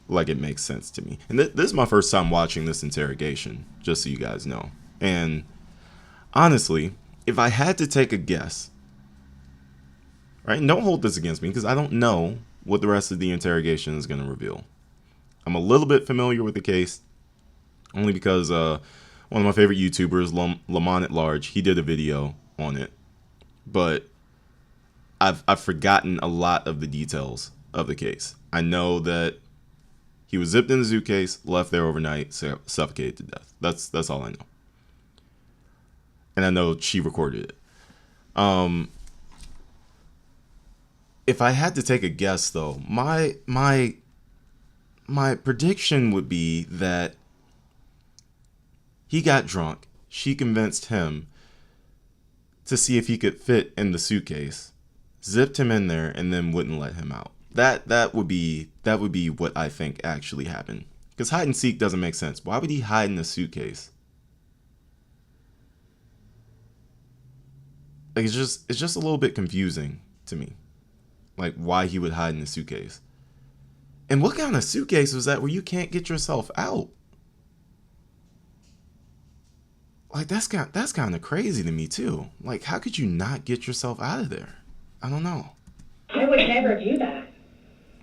like it makes sense to me. And this is my first time watching this interrogation, just so you guys know. And honestly, if I had to take a guess, right, and don't hold this against me because I don't know what the rest of the interrogation is going to reveal. I'm a little bit familiar with the case, only because one of my favorite YouTubers, Lamont at Large, he did a video on it. But I've forgotten a lot of the details of the case. I know that he was zipped in a suitcase, left there overnight, suffocated to death. That's all I know. And I know she recorded it. If I had to take a guess, though, my prediction would be that he got drunk. She convinced him to see if he could fit in the suitcase, zipped him in there, and then wouldn't let him out. That would be what I think actually happened. Because hide and seek doesn't make sense. Why would he hide in a suitcase? Like, it's just a little bit confusing to me. Like, why he would hide in a suitcase. And what kind of suitcase was that where you can't get yourself out? Like, that's kind of crazy to me, too. Like, how could you not get yourself out of there? I don't know.
I would never do that.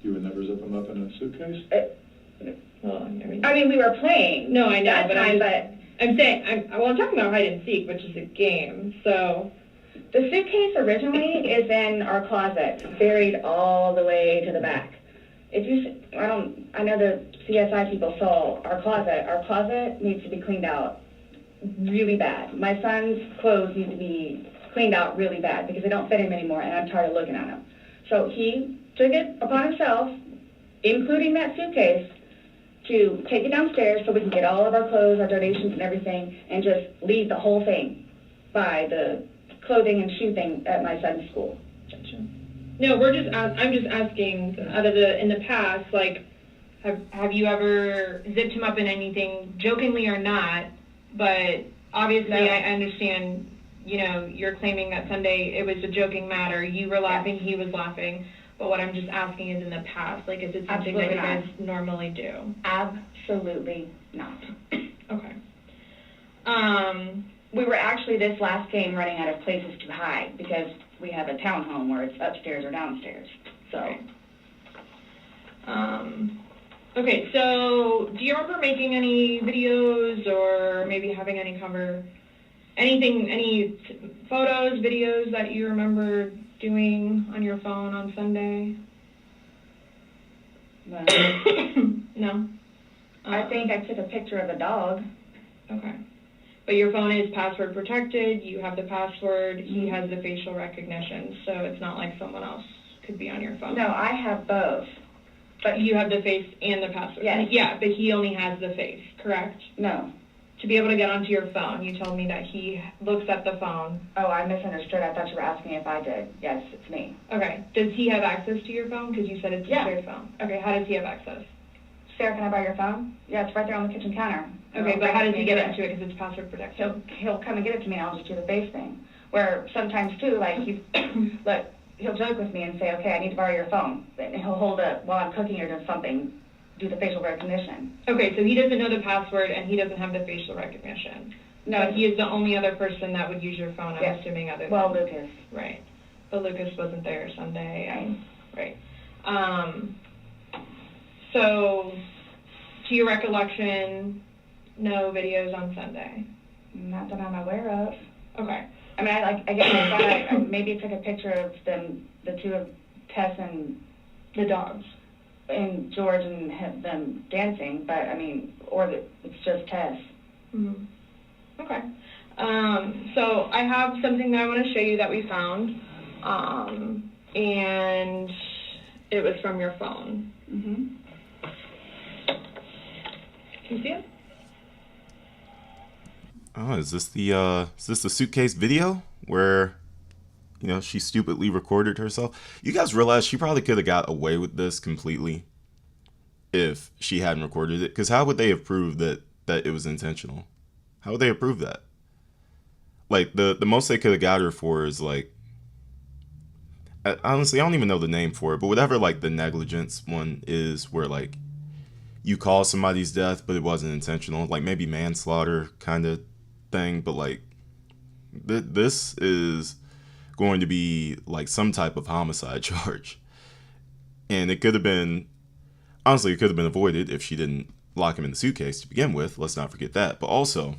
You would never zip them up in a suitcase?
Well,
I mean, we were playing.
No, I know,
that
but
time,
I'm saying, I'm talking about hide and seek, which is a game, so.
The suitcase originally is in our closet, buried all the way to the back. I know the CSI people saw our closet. Our closet needs to be cleaned out really bad. My son's clothes need to be cleaned out really bad because they don't fit him anymore, and I'm tired of looking at them. So he took it upon himself, including that suitcase, to take it downstairs so we can get all of our clothes, our donations, and everything, and just leave the whole thing by the clothing and shoe thing at my son's school.
Gotcha. No, I'm just asking, in the past, like, have you ever zipped him up in anything, jokingly or not, but obviously
No.
I understand, you're claiming that Sunday it was a joking matter, you were laughing, he was laughing, but what I'm just asking is in the past, like, is it something
Absolutely
that you
not.
guys normally do?
Absolutely not.
Okay.
We were actually this last game running out of places to hide because we have a townhome where it's upstairs or downstairs. So.
Okay, so do you remember making any videos or maybe having any photos, videos that you remember doing on your phone on Sunday?
Well,
No?
I think I took a picture of a dog.
Okay. But your phone is password protected, you have the password, he has the facial recognition, so it's not like someone else could be on your phone.
No, I have both.
But you have the face and the password.
Yes.
Yeah, but he only has the face, correct?
No.
To be able to get onto your phone, you told me that he looks at the phone.
Oh, I misunderstood. I thought you were asking if I did. Yes, it's me.
Okay. Does he have access to your phone? Because you said it's a
Yeah.
shared phone. Okay, how does he have access?
Sarah, can I borrow your phone? Yeah, it's right there on the kitchen counter.
Okay, but how does he get into it? Because it's password protected.
He'll come and get it to me, and I'll just do the face thing. Where sometimes too, like he'll joke with me and say, "Okay, I need to borrow your phone," and he'll hold it while I'm cooking or doing something, do the facial recognition.
Okay, so he doesn't know the password and he doesn't have the facial recognition.
No,
But he is the only other person that would use your phone, I'm
Yes.
assuming, other than...
Well, Lucas.
Right. But Lucas wasn't there Sunday. Right. So, to your recollection, no videos on Sunday?
Not that I'm aware of.
Okay.
I mean, I guess I thought I maybe took a picture of them, the two of Tess and
The dogs.
and George, and have them dancing, but I mean, it's just Tess.
Mm-hmm. Okay. So I have something that I want to show you that we found, and it was from your phone.
Mm-hmm.
Can you see it?
Oh, is this the suitcase video where, she stupidly recorded herself? You guys realize she probably could have got away with this completely if she hadn't recorded it. Because how would they have proved that it was intentional? How would they have proved that? Like, the most they could have got her for is, like, honestly, I don't even know the name for it, but whatever, like, the negligence one is, where, like, you cause somebody's death, but it wasn't intentional. Like, maybe manslaughter kind of thing, but, like, this is going to be, like, some type of homicide charge. And it could have been... Honestly, it could have been avoided if she didn't lock him in the suitcase to begin with. Let's not forget that. But also,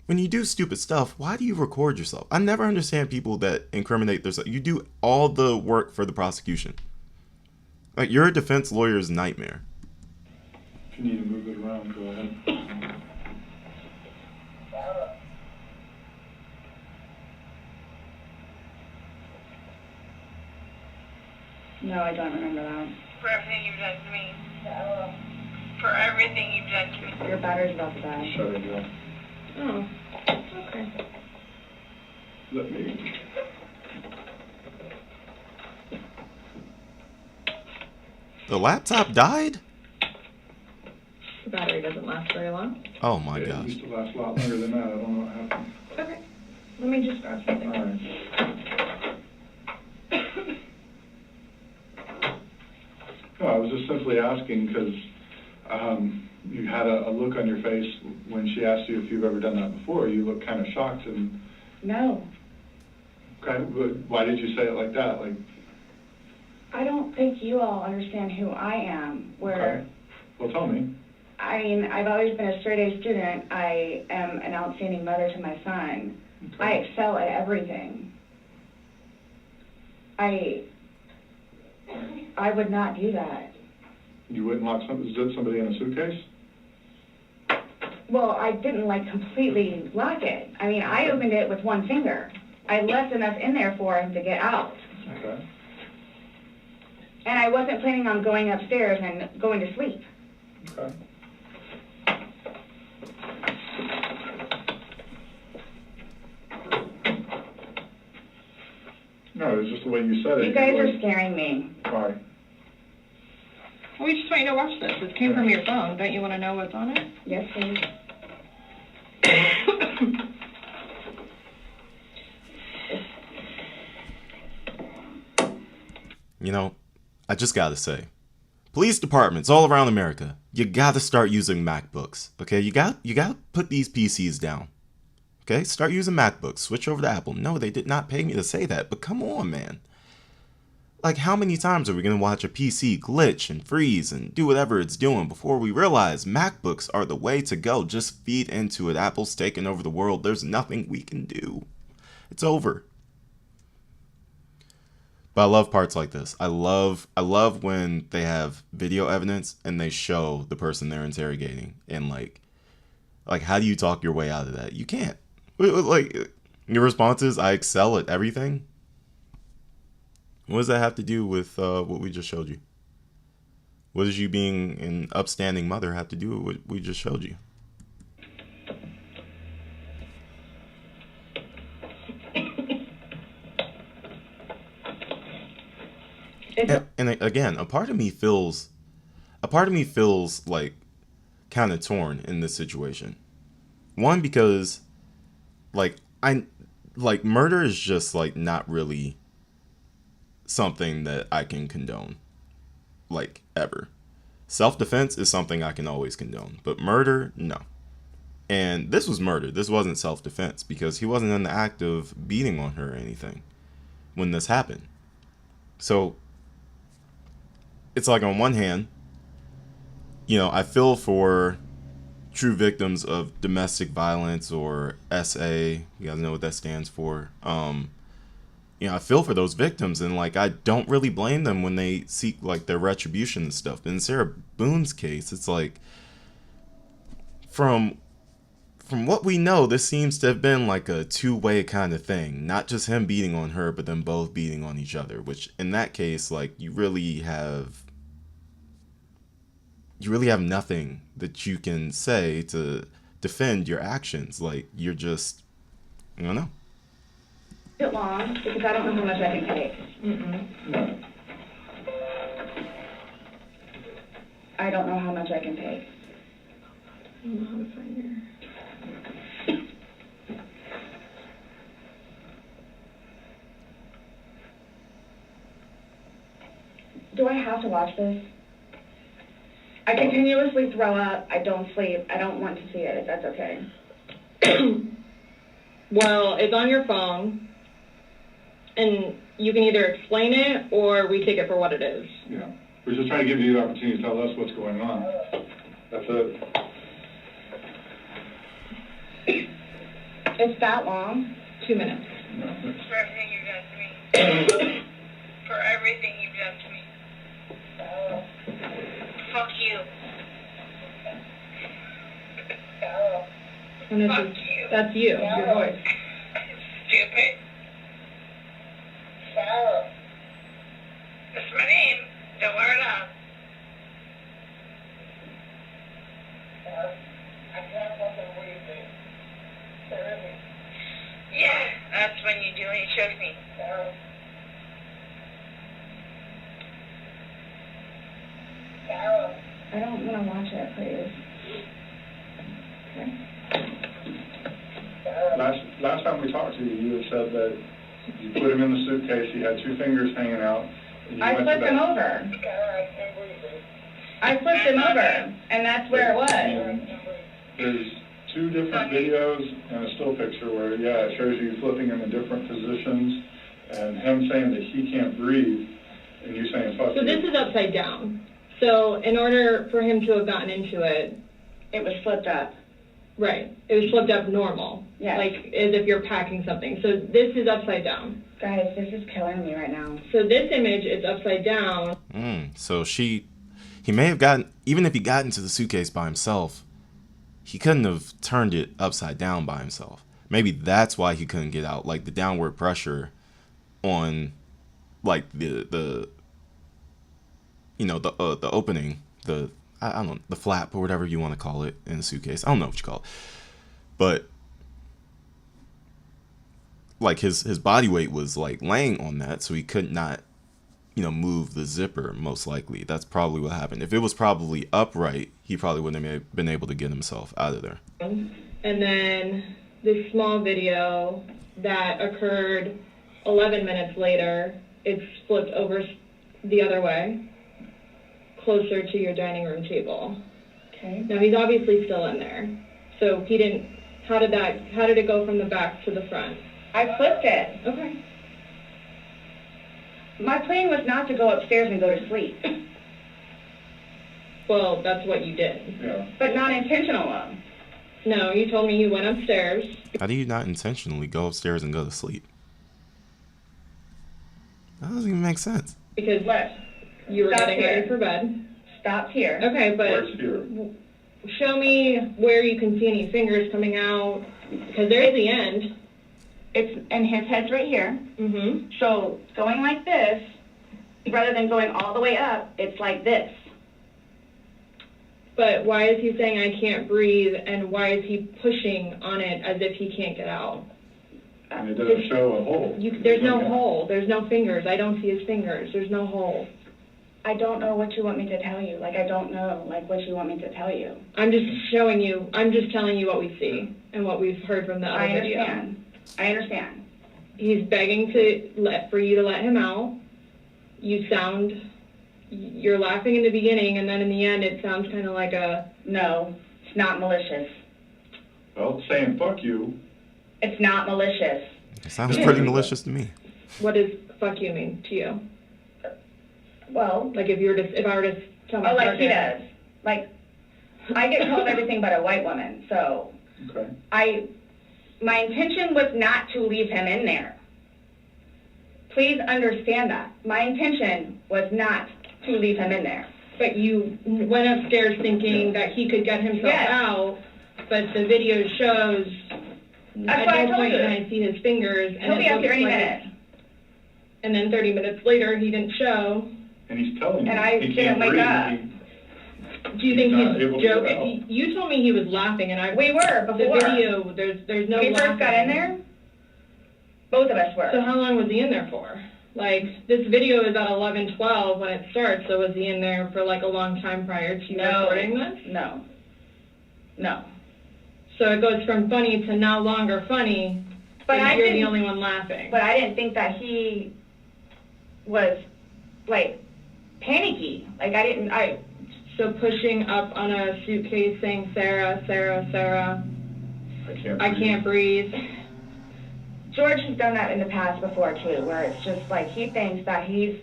when you do stupid stuff, why do you record yourself? I never understand people that incriminate themselves. You do all the work for the prosecution. Like, you're a defense lawyer's nightmare.
If you need to move it around, go ahead.
No, I don't remember that.
For everything you've done to me. For everything you've done to me.
Your battery's about to die.
Shut it down.
Oh, okay.
Let me.
The laptop died?
The battery doesn't last very long.
Oh my
It
gosh.
used to last a lot longer than that. I don't know what happened.
Okay. Let me just grab something.
All right. No, I was just simply asking because you had a look on your face when she asked you if you've ever done that before. You looked kind of shocked and.
No.
Okay, but why did you say it like that? Like.
I don't think you all understand who I am.
Okay. Well, tell me.
I mean, I've always been a straight-A student. I am an outstanding mother to my son.
Okay.
I excel at everything. I would not do that.
You wouldn't lock somebody in a suitcase?
Well, I didn't completely lock it. I mean, I opened it with one finger. I left enough in there for him to get out.
Okay.
And I wasn't planning on going upstairs and going to sleep.
Okay. No, it was just the way you said it.
You guys are scaring me.
Why?
Well, we just want you to watch this. This came from your phone. Don't you want to know what's on it?
Yes, please.
You know, I just gotta say, police departments all around America, you gotta start using MacBooks. Okay, you gotta put these PCs down. Okay, start using MacBooks. Switch over to Apple. No, they did not pay me to say that, but come on, man. Like, how many times are we gonna watch a PC glitch and freeze and do whatever it's doing before we realize MacBooks are the way to go? Just feed into it. Apple's taking over the world. There's nothing we can do. It's over. But I love parts like this. I love when they have video evidence and they show the person they're interrogating and like how do you talk your way out of that? You can't. Like, your response is, I excel at everything. What does that have to do with what we just showed you? What does you being an upstanding mother have to do with what we just showed you? And again, a part of me feels like kind of torn in this situation. One, because murder is just not really something that I can condone, ever. Self-defense is something I can always condone, but murder, no. And this was murder. This wasn't self-defense because he wasn't in the act of beating on her or anything when this happened. So it's like, on one hand, I feel for true victims of domestic violence, or SA. You guys know what that stands for. I feel for those victims, and I don't really blame them when they seek their retribution and stuff. But in Sarah Boone's case, it's from what we know, this seems to have been a two-way kind of thing. Not just him beating on her, but them both beating on each other. Which in that case, you really have nothing that you can say to defend your actions. You're just, I don't know.
A bit long because I don't know how much I can take. I don't know how much I can take.
I don't know how to find her.
Do I have to watch this? I continuously throw up. I don't sleep. I don't want to see it, if that's okay.
Well, it's on your phone, and you can either explain it or we take it for what it is.
Yeah. We're just trying to give you the opportunity to tell us what's going on. That's it.
It's that long?
2 minutes.
For everything you've done to me. For everything you've done to me. Fuck you.
And this
Fuck
is,
you.
that's you, your voice.
Stupid. That's my name. Don't wear it out. Yeah, that's when you do when you choke me.
I don't want to watch it, please.
Last time we talked to you, you had said that you put him in the suitcase, he had 2 fingers hanging out. And you
I
went to
flipped
bed.
him over. I flipped him over, and that's where it was.
And there's 2 different videos and a still picture where, yeah, it shows you flipping him in different positions and him saying that he can't breathe and you saying fuck
So
you.
this is upside down. So in order for him to have gotten into it,
It was flipped up.
right, it was flipped up normal.
Yes.
Like as if you're packing something. So this is upside down.
Guys, this is killing me right now.
So this image is upside down.
So he may have gotten, even if he got into the suitcase by himself, he couldn't have turned it upside down by himself. Maybe that's why he couldn't get out. Like the downward pressure on, like the opening, I don't know, the flap or whatever you want to call it in the suitcase. I don't know what you call it, but like his body weight was like laying on that, so he could not, move the zipper. Most likely, that's probably what happened. If it was probably upright, he probably wouldn't have been able to get himself out of there.
And then this small video that occurred 11 minutes later, it's flipped over the other way, closer to your dining room table.
Okay.
Now he's obviously still in there. So he didn't, how did it go from the back to the front?
I flipped it.
Okay.
My plan was not to go upstairs and go to sleep,
Well, that's what you did.
Yeah.
but not intentional.
No, you told me you went upstairs.
How do you not intentionally go upstairs and go to sleep? That doesn't even make sense.
Because
What?
you were
Stop
getting
here.
ready for bed.
Stopped here.
Okay, but
Where's here?
show me where you can see any fingers coming out, because there's the end.
And his head's right here.
Mm-hmm.
So going like this, rather than going all the way up, it's like this.
But why is he saying I can't breathe, and why is he pushing on it as if he can't get out?
And it doesn't show a hole.
There's no hole. There's no fingers. I don't see his fingers. There's no hole.
I don't know what you want me to tell you. Like, I don't know, like, what you want me to tell you.
I'm just showing you. I'm just telling you what we see and what we've heard from the other
I
video.
understand.
He's begging for you to let him out. You're laughing in the beginning, and then in the end, it sounds kind of like a.
No, it's not malicious.
Well, saying fuck you.
It's not malicious.
It sounds pretty malicious to me.
What does "fuck you" mean to you?
Well,
Like if I were to tell my
like he
partner-
does. Like, I get called everything but a white woman, so
Okay.
my intention was not to leave him in there. Please understand that. My intention was not to leave him in there.
But you went upstairs thinking that he could get himself
Yes.
out, but the video shows
That's
at
what I
no
told
point
you.
can I see his fingers.
He'll be up here any minute.
And then 30 minutes later, he didn't show.
And he's telling you
And I
he
didn't
can't
wake
breathe.
up.
Do you think
He's not
he's
able to get out.
joking? You told me he was laughing, and
We were
the
before.
video, there's no
When we
laughing.
first got in there, both of us were.
So how long was he in there for? Like, this video is at 11:12 when it starts, so was he in there for like a long time prior to you
No.
recording this?
No.
So it goes from funny to no longer funny,
But
and
I
you're the
didn't-
only one laughing.
But I didn't think that he was, like, panicky. Like,
So pushing up on a suitcase saying, Sarah, Sarah, Sarah, I can't breathe.
George has done that in the past before, too, where it's just like he thinks that he's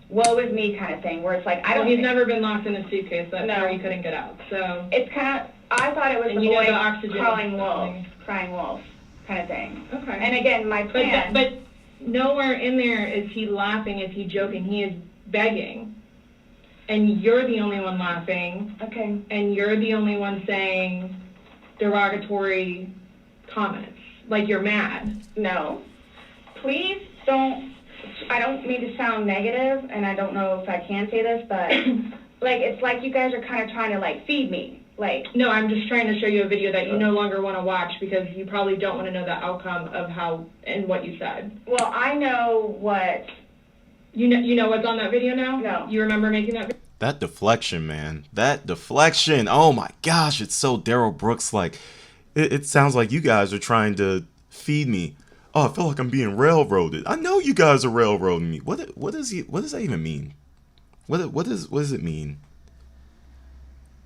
woe is me kind of thing, where it's like, I don't
He's
think-
never been locked in a suitcase. That's
No.
where you couldn't get out. So
It's kind of, I thought it was
And
the
you got
boy
the oxygen
crying wolf kind of thing.
okay.
And again, my plan.
But nowhere in there is he laughing, is he joking. He is begging. And you're the only one laughing.
Okay.
And you're the only one saying derogatory comments. Like you're mad.
No. Please don't, I don't mean to sound negative, and I don't know if I can say this, but like, it's like you guys are kind of trying to like feed me. Like,
No, I'm just trying to show you a video that you no longer want to watch because you probably don't want to know the outcome of how and what you said.
well, I know what,
You know what's on that video now?
No.
You remember making that video?
That deflection, man. That deflection. Oh my gosh, it's so Daryl Brooks like. It sounds like you guys are trying to feed me. Oh, I feel like I'm being railroaded. I know you guys are railroading me. What does that even mean? What does it mean?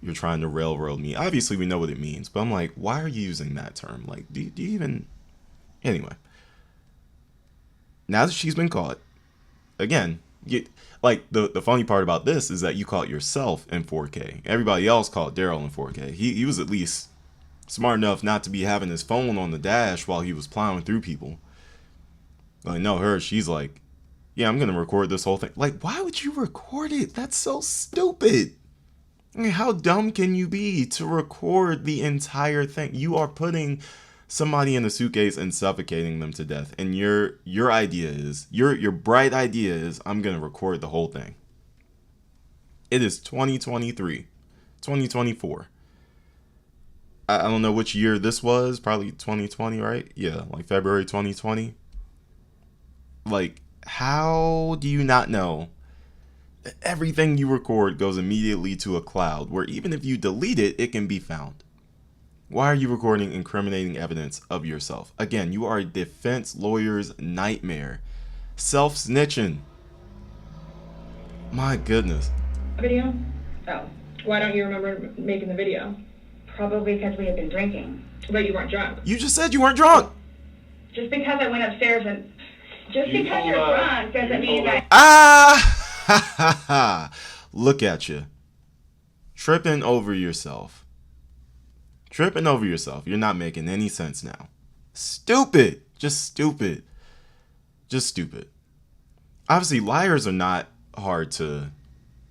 You're trying to railroad me. Obviously, we know what it means, but I'm like, why are you using that term? Like, do you even? Anyway, now that she's been caught, again, like the funny part about this is that you caught yourself in 4K. Everybody else caught Daryl in 4K. He was at least smart enough not to be having his phone on the dash while he was plowing through people. Like, no, she's like, yeah, I'm gonna record this whole thing. Like, why would you record it? That's so stupid. I mean, how dumb can you be to record the entire thing? You are putting somebody in a suitcase and suffocating them to death. And your idea is, your bright idea is, I'm gonna record the whole thing. It is 2023, 2024. I don't know which year this was, probably 2020, right? Yeah, like February 2020. Like, how do you not know that everything you record goes immediately to a cloud where even if you delete it, it can be found? Why are you recording incriminating evidence of yourself? Again, you are a defense lawyer's nightmare. Self-snitching. My goodness.
Video?
oh,
Why don't you remember making the video?
probably because we had been drinking.
But you weren't drunk.
You just said you weren't drunk.
Just because I went upstairs and, just
You
because
told
you're
us.
drunk doesn't
You
mean
told
that.
Ah! Ha ha ha. Look at you. Tripping over yourself. Tripping over yourself. You're not making any sense now. Stupid. Just stupid. Just stupid. Obviously, liars are not hard to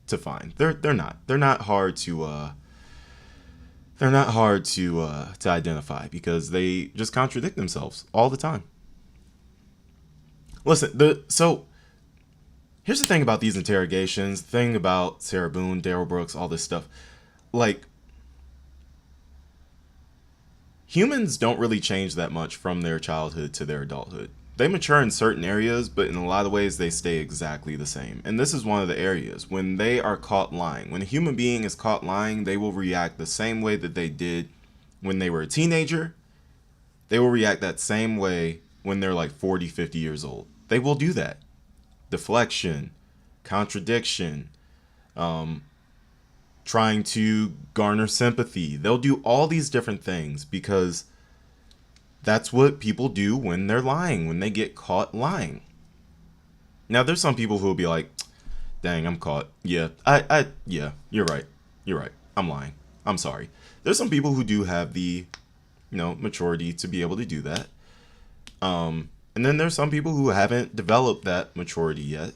find. They're not. They're not hard to identify because they just contradict themselves all the time. Listen, so here's the thing about these interrogations, the thing about Sarah Boone, Daryl Brooks, all this stuff. Like, humans don't really change that much from their childhood to their adulthood. They mature in certain areas, but in a lot of ways they stay exactly the same. And this is one of the areas. When they are caught lying, when a human being is caught lying, they will react the same way that they did when they were a teenager. They will react that same way when they're like 40, 50 years old. They will do that. Deflection, contradiction, trying to garner sympathy. They'll do all these different things because that's what people do when they're lying, when they get caught lying. Now, there's some people who will be like, dang, I'm caught. Yeah, yeah, you're right. You're right. I'm lying. I'm sorry. There's some people who do have the, maturity to be able to do that. And then there's some people who haven't developed that maturity yet.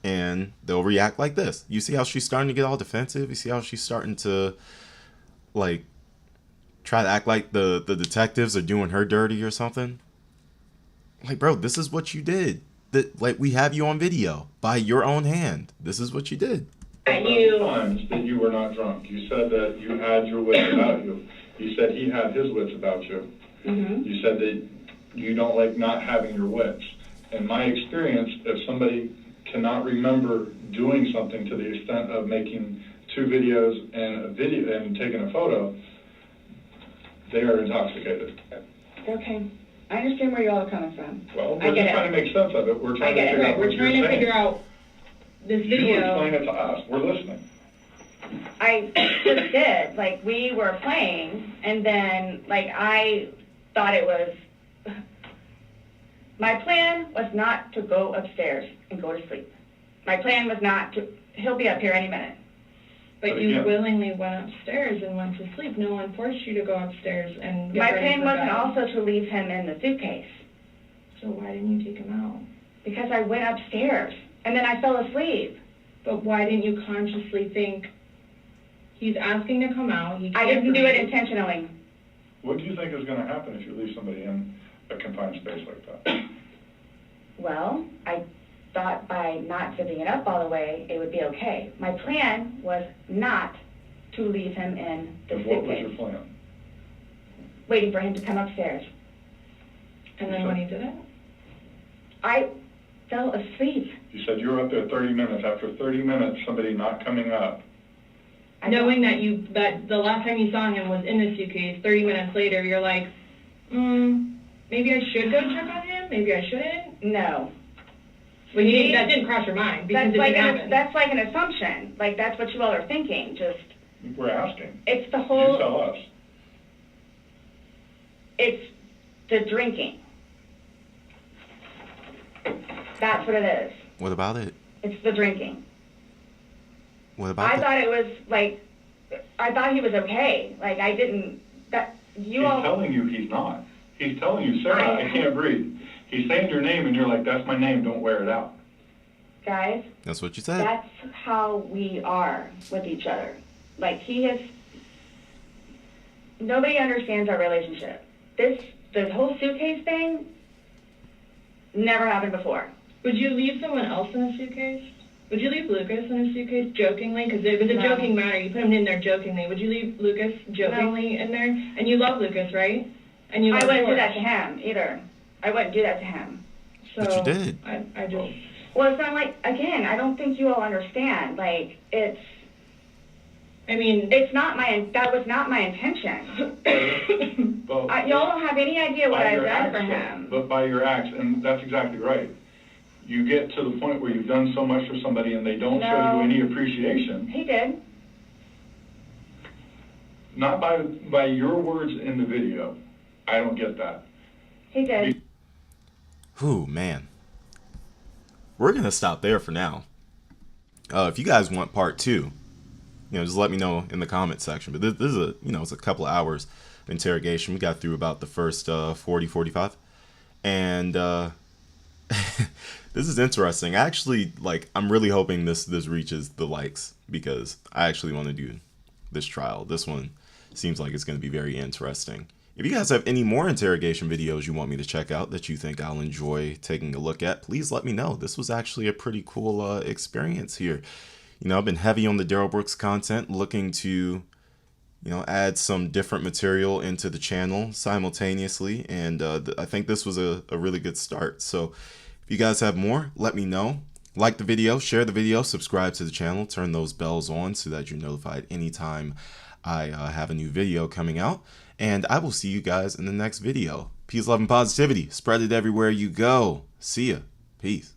And they'll react like this. You see how she's starting to get all defensive? You see how she's starting to, like, try to act like the detectives are doing her dirty or something? Like, bro, this is what you did. Like, we have you on video by your own hand. This is what you did.
Times that you were not drunk. You said that you had your wits about you. You said he had his wits about you.
Mm-hmm.
You said that you don't like not having your wits. In my experience, if somebody cannot remember doing something to the extent of making 2 videos and taking a photo, they are intoxicated.
Okay. I understand where you all are coming from.
Well,
I
we're
get
just
it.
trying to make sense of it. We're trying
I get
to
it.
figure
Right,
out
we're
what
trying
you're
to
saying.
figure out this
You
video.
explain it to us. We're listening.
I just did. Like, we were playing, and then, like, I thought it was... My plan was not to go upstairs and go to sleep. My plan was not to, he'll be up here any minute.
But you willingly went upstairs and went to sleep. No one forced you to go upstairs and get
My
ready
plan
for
wasn't
bed.
also to leave him in the suitcase.
So why didn't you take him out?
Because I went upstairs, and then I fell asleep.
But why didn't you consciously think, he's asking to come out, he can't
I didn't do it
breathe.
intentionally.
What do you think is going to happen if you leave somebody in a confined space like that?
Well, I thought by not zipping it up all the way, it would be okay. My plan was not to leave him in the
And what was
suitcase,
your plan?
waiting for him to come upstairs.
And then when he did it?
I fell asleep.
You said you were up there 30 minutes. After 30 minutes, somebody not coming up.
Knowing that the last time you saw him was in the suitcase, 30 minutes later, you're like, maybe I should go check on him, maybe I shouldn't?
No.
That didn't cross your mind because
That's like an assumption. Like, that's what you all are thinking. Just,
We're asking.
it's the
You
whole,
tell us.
it's the drinking. That's what it is.
What about it?
It's the drinking.
What about
I
that?
thought it was like, I thought he was okay. Like, I didn't,
He's telling you he's not. He's telling you, Sarah, I can't breathe. He's saying your name, and you're like, that's my name, don't wear it out.
Guys,
That's what you said.
that's how we are with each other. Like, nobody understands our relationship. The whole suitcase thing never happened before.
Would you leave someone else in a suitcase? Would you leave Lucas in a suitcase jokingly? Because it was a joking matter. You put him in there jokingly. Would you leave Lucas jokingly in there? And you love Lucas, right? And you love
I wouldn't do
George.
that to him either. I wouldn't do that to him.
So
But you did.
I just...
Well, it's not like, again, I don't think you all understand. Like,
I mean...
that was not my intention.
Well,
Y'all don't have any idea what
by
I've
your
done
acts,
for
though.
him.
But by your acts, and that's exactly right. You get to the point where you've done so much for somebody and they don't show
No.
you any appreciation.
He did.
Not by your words in the video. I don't get that.
He did.
Whew, man. We're going to stop there for now. If you guys want part 2, just let me know in the comment section. But this is it's a couple of hours of interrogation. We got through about the first 40, 45. And this is interesting. Actually, I'm really hoping this reaches the likes because I actually want to do this trial. This one seems like it's going to be very interesting. If you guys have any more interrogation videos you want me to check out that you think I'll enjoy taking a look at, please let me know. This was actually a pretty cool experience here. I've been heavy on the Daryl Brooks content, looking to, add some different material into the channel simultaneously. And I think this was a really good start. So if you guys have more, let me know. Like the video, share the video, subscribe to the channel, turn those bells on so that you're notified anytime I have a new video coming out. And I will see you guys in the next video. Peace, love, and positivity. Spread it everywhere you go. See ya. Peace.